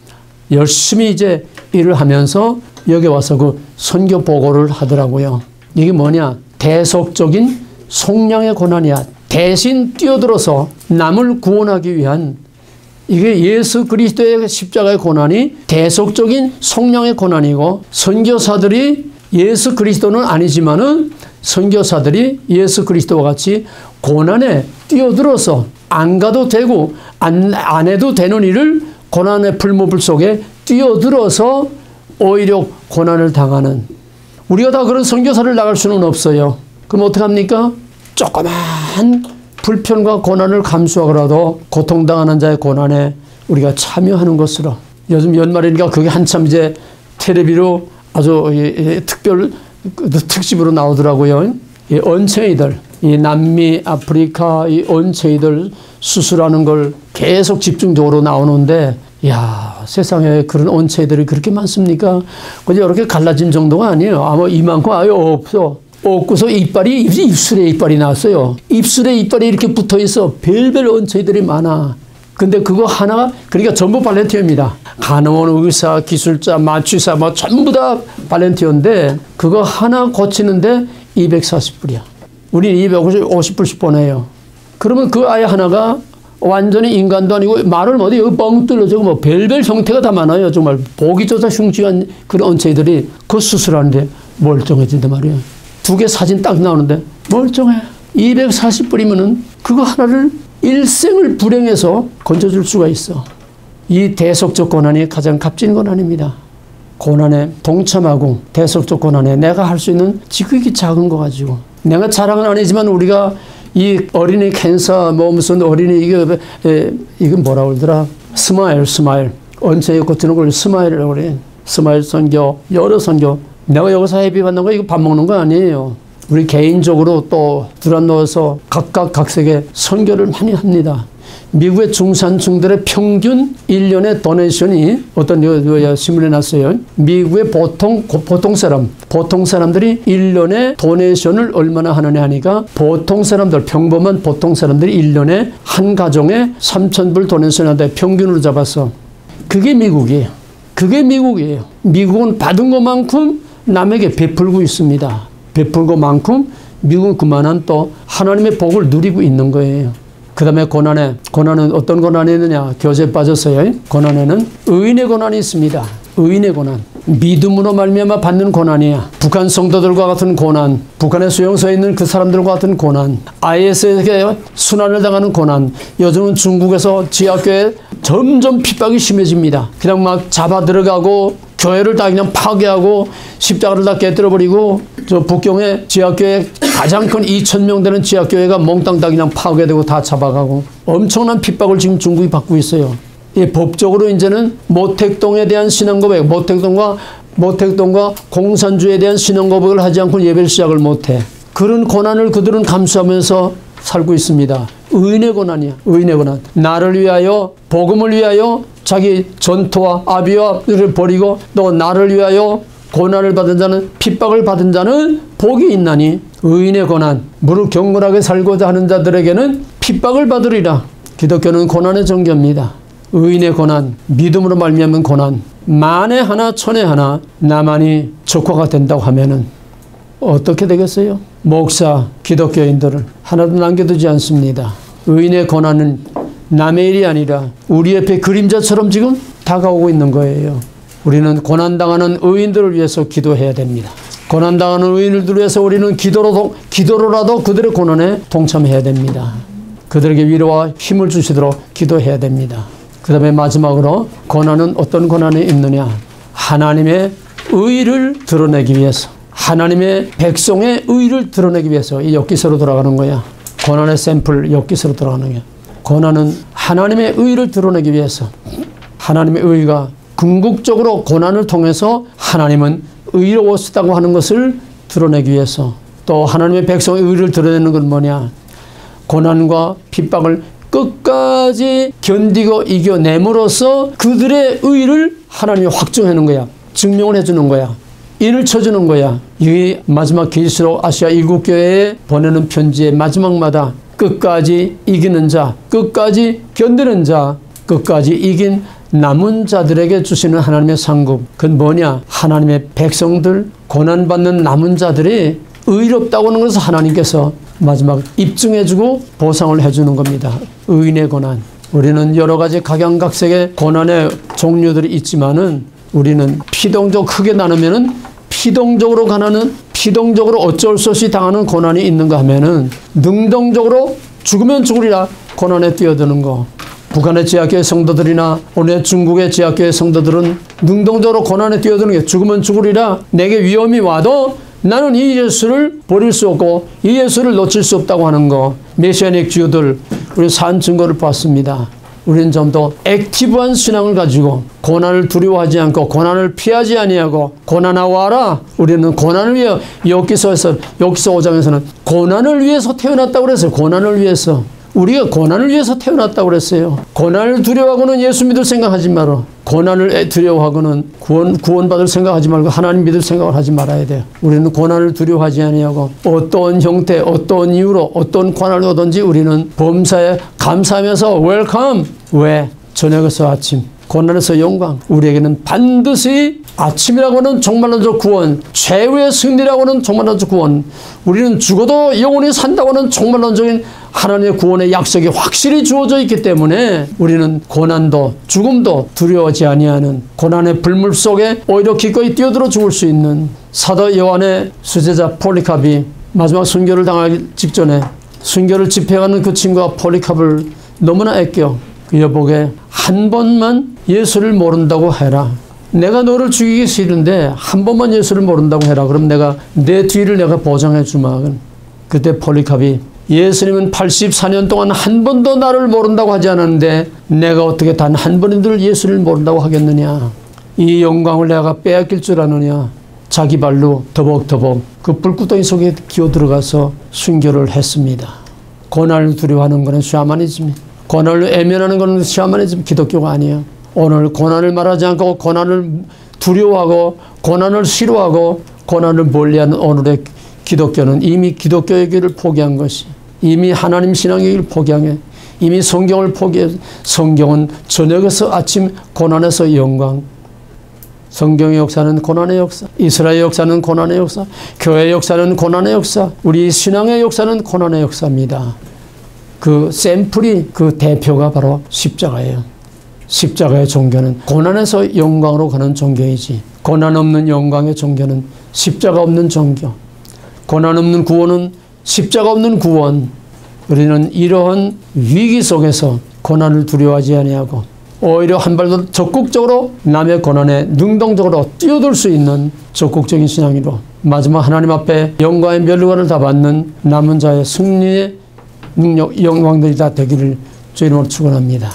열심히 이제 일을 하면서 여기 와서 그 선교 보고를 하더라고요. 이게 뭐냐? 대속적인 속량의 고난이야. 대신 뛰어들어서 남을 구원하기 위한 이게 예수 그리스도의 십자가의 고난이 대속적인 속량의 고난이고 선교사들이 예수 그리스도는 아니지만은 선교사들이 예수 그리스도와 같이 고난에 뛰어들어서 안 가도 되고 안 해도 되는 일을 고난의 불모불 속에 뛰어들어서 오히려 고난을 당하는 우리가 다 그런 선교사를 나갈 수는 없어요. 그럼 어떡합니까? 조그만 불편과 고난을 감수하더라도 고통당하는 자의 고난에 우리가 참여하는 것으로 요즘 연말이니까 그게 한참 이제 텔레비로 아주 특집으로 나오더라고요. 이 언체이들, 이 남미, 아프리카 이 언체이들 수술하는 걸 계속 집중적으로 나오는데 야, 세상에 그런 언체들이 그렇게 많습니까? 근데 이렇게 갈라진 정도가 아니에요. 아마 이만큼 아예 없어. 없고서 이빨이, 입술에 이빨이 나왔어요. 입술에 이빨이 이렇게 붙어 있어. 별별 언체들이 많아. 근데 그거 하나가, 그러니까 전부 발렌티어입니다. 간호원, 의사, 기술자, 마취사, 뭐 전부 다 발렌티어인데, 그거 하나 고치는데 240불이야. 우리 250불씩 보내요. 그러면 그 아이 하나가 완전히 인간도 아니고 말을 못해. 여기 뻥 뚫려지고 뭐 별별 형태가 다 많아요. 정말 보기조차 흉측한 그런 언체들이 그 수술하는데 멀쩡해진단 말이에요. 2개 사진 딱 나오는데 멀쩡해. 240불이면은 그거 하나를 일생을 불행해서 건져줄 수가 있어. 이 대속적 고난이 가장 값진 고난입니다. 고난에 동참하고 대속적 고난에 내가 할 수 있는 지극히 작은 거 가지고, 내가 자랑은 아니지만 우리가 이 어린이 캔서 뭐 무슨 어린이 이거 뭐라 그러더라, 스마일 언체에 고치는 걸 스마일이라고 그래. 스마일 선교, 여러 선교. 내가 여기서 회비 받는 거 이거 밥 먹는 거 아니에요. 우리 개인적으로 또 들어넣어서 각각 각색의 선교를 많이 합니다. 미국의 중산층들의 평균 1년의 도네이션이 어떤 신문에 났어요. 미국의 보통 사람들이 1년에 도네이션을 얼마나 하느냐 하니까, 보통 사람들, 평범한 보통 사람들이 1년에 한 가정에 3,000불 도네이션 한다. 평균으로 잡아서. 그게 미국이에요. 그게 미국이에요. 미국은 받은 것만큼 남에게 베풀고 있습니다. 베풀 것만큼 미국은 그만한 또 하나님의 복을 누리고 있는 거예요. 그 다음에 고난은 어떤 고난이 있느냐? 교재에 빠졌어요. 고난에는 의인의 고난이 있습니다. 의인의 고난. 믿음으로 말미암아 받는 고난이야. 북한 성도들과 같은 고난, 북한의 수용소에 있는 그 사람들과 같은 고난, IS에게 순환을 당하는 고난. 요즘은 중국에서 지하교회 점점 핍박이 심해집니다. 그냥 막 잡아 들어가고 교회를 다 그냥 파괴하고 십자가를 다 깨뜨려버리고, 저 북경의 지하교회 가장 큰 2,000명 되는 지하교회가 몽땅 다 그냥 파괴되고 다 잡아가고, 엄청난 핍박을 지금 중국이 받고 있어요. 예, 법적으로 이제는 모택동에 대한 신앙고백, 모택동과 공산주의에 대한 신앙고백을 하지 않고 예배를 시작을 못해. 그런 고난을 그들은 감수하면서 살고 있습니다. 의인의 고난이야. 의인의 고난. 나를 위하여, 복음을 위하여 자기 전토와 아비와를 버리고 또 나를 위하여 고난을 받은 자는, 핍박을 받은 자는 복이 있나니, 의인의 고난. 무릇 경건하게 살고자 하는 자들에게는 핍박을 받으리라. 기독교는 고난의 종교입니다. 의인의 고난, 믿음으로 말미암은 고난. 만에 하나 천에 하나 나만이 적화가 된다고 하면은 어떻게 되겠어요? 목사, 기독교인들을 하나도 남겨두지 않습니다. 의인의 고난은 남의 일이 아니라 우리 옆에 그림자처럼 지금 다가오고 있는 거예요. 우리는 고난당하는 의인들을 위해서 기도해야 됩니다. 고난당하는 의인들을 위해서 우리는 기도로라도 그들의 고난에 동참해야 됩니다. 그들에게 위로와 힘을 주시도록 기도해야 됩니다. 그 다음에 마지막으로, 고난은 어떤 고난이 있느냐? 하나님의 의를 드러내기 위해서, 하나님의 백성의 의를 드러내기 위해서 이 엽기서로 돌아가는 거야. 고난의 샘플 엽기서로 돌아가는 거야. 고난은 하나님의 의를 드러내기 위해서, 하나님의 의가 궁극적으로 고난을 통해서 하나님은 의로우시다고 하는 것을 드러내기 위해서, 또 하나님의 백성의 의를 드러내는 건 뭐냐? 고난과 핍박을 끝까지 견디고 이겨냄으로써 그들의 의를 하나님이 확증하는 거야. 증명을 해주는 거야. 인을 쳐주는 거야. 이 마지막 계시록 아시아 7교회에 보내는 편지의 마지막마다 끝까지 이기는 자, 끝까지 견디는 자, 끝까지 이긴 남은 자들에게 주시는 하나님의 상급. 그건 뭐냐? 하나님의 백성들, 고난받는 남은 자들이 의롭다고 하는 것을 하나님께서 마지막 입증해주고 보상을 해주는 겁니다. 의인의 고난. 우리는 여러 가지 각양각색의 고난의 종류들이 있지만은, 우리는 크게 나누면은 피동적으로 어쩔 수 없이 당하는 고난이 있는가 하면은, 능동적으로 죽으면 죽으리라 고난에 뛰어드는 거. 북한의 지하교회 성도들이나 오늘 중국의 지하교회 성도들은 능동적으로 고난에 뛰어드는 게, 죽으면 죽으리라, 내게 위험이 와도 나는 이 예수를 버릴 수 없고 이 예수를 놓칠 수 없다고 하는 거. 메시아닉 주들, 우리 산 증거를 봤습니다. 우리는 좀 더 액티브한 신앙을 가지고 고난을 두려워하지 않고 고난을 피하지 아니하고, 고난아 와라. 우리는 고난을 위해, 여기서 5장에서는 고난을 위해서 태어났다고 그랬어요. 고난을 위해서. 우리가 고난을 위해서 태어났다고 그랬어요. 고난을 두려워하고는 예수 믿을 생각하지 마라. 고난을 두려워하고는 구원받을 생각하지 말고 하나님 믿을 생각을 하지 말아야 돼요. 우리는 고난을 두려워하지 아니하고 어떤 형태, 어떤 이유로, 어떤 고난을 오든지 우리는 범사에 감사하면서 웰컴. 왜? 저녁에서 아침, 고난에서 영광. 우리에게는 반드시 아침이라고는 정말로적 구원, 최후의 승리라고는 정말로적 구원, 우리는 죽어도 영원히 산다고는 정말로적인 하나님의 구원의 약속이 확실히 주어져 있기 때문에 우리는 고난도 죽음도 두려워하지 아니하는, 고난의 불물 속에 오히려 기꺼이 뛰어들어 죽을 수 있는 사도 요한의 수제자 폴리캅이 마지막 순교를 당하기 직전에 순교를 집행하는 그 친구가 폴리캅을 너무나 아껴 그 여보게 한 번만 예수를 모른다고 해라. 내가 너를 죽이기 싫은데 한 번만 예수를 모른다고 해라. 그럼 내가 내 뒤를 내가 보장해 주마. 그때 폴리캅이 예수님은 84년 동안 한 번도 나를 모른다고 하지 않았는데 내가 어떻게 단 한 번인들 예수를 모른다고 하겠느냐. 이 영광을 내가 빼앗길 줄 아느냐. 자기 발로 더벅더벅 그 불구덩이 속에 기어 들어가서 순교를 했습니다. 고난을 두려워하는 것은 샤머니즘입니다. 고난을 애면하는 것은 샤머니즘, 기독교가 아니에요. 오늘 고난을 말하지 않고 고난을 두려워하고 고난을 싫어하고 고난을 멀리하는 오늘의 기독교는 이미 기독교의 길을 포기한 것이, 이미 하나님 신앙의 길을 포기한 게, 이미 성경을 포기해. 성경은 저녁에서 아침, 고난에서 영광. 성경의 역사는 고난의 역사, 이스라엘 역사는 고난의 역사, 교회의 역사는 고난의 역사, 우리 신앙의 역사는 고난의 역사입니다. 그 샘플이, 그 대표가 바로 십자가예요. 십자가의 종교는 고난에서 영광으로 가는 종교이지, 고난 없는 영광의 종교는 십자가 없는 종교, 고난 없는 구원은 십자가 없는 구원. 우리는 이러한 위기 속에서 고난을 두려워하지 아니하고 오히려 한 발 더 적극적으로 남의 고난에 능동적으로 뛰어들 수 있는 적극적인 신앙으로 마지막 하나님 앞에 영광의 면류관을 다 받는 남은 자의 승리의 능력, 영광들이 다 되기를 주의 이름으로 축원합니다.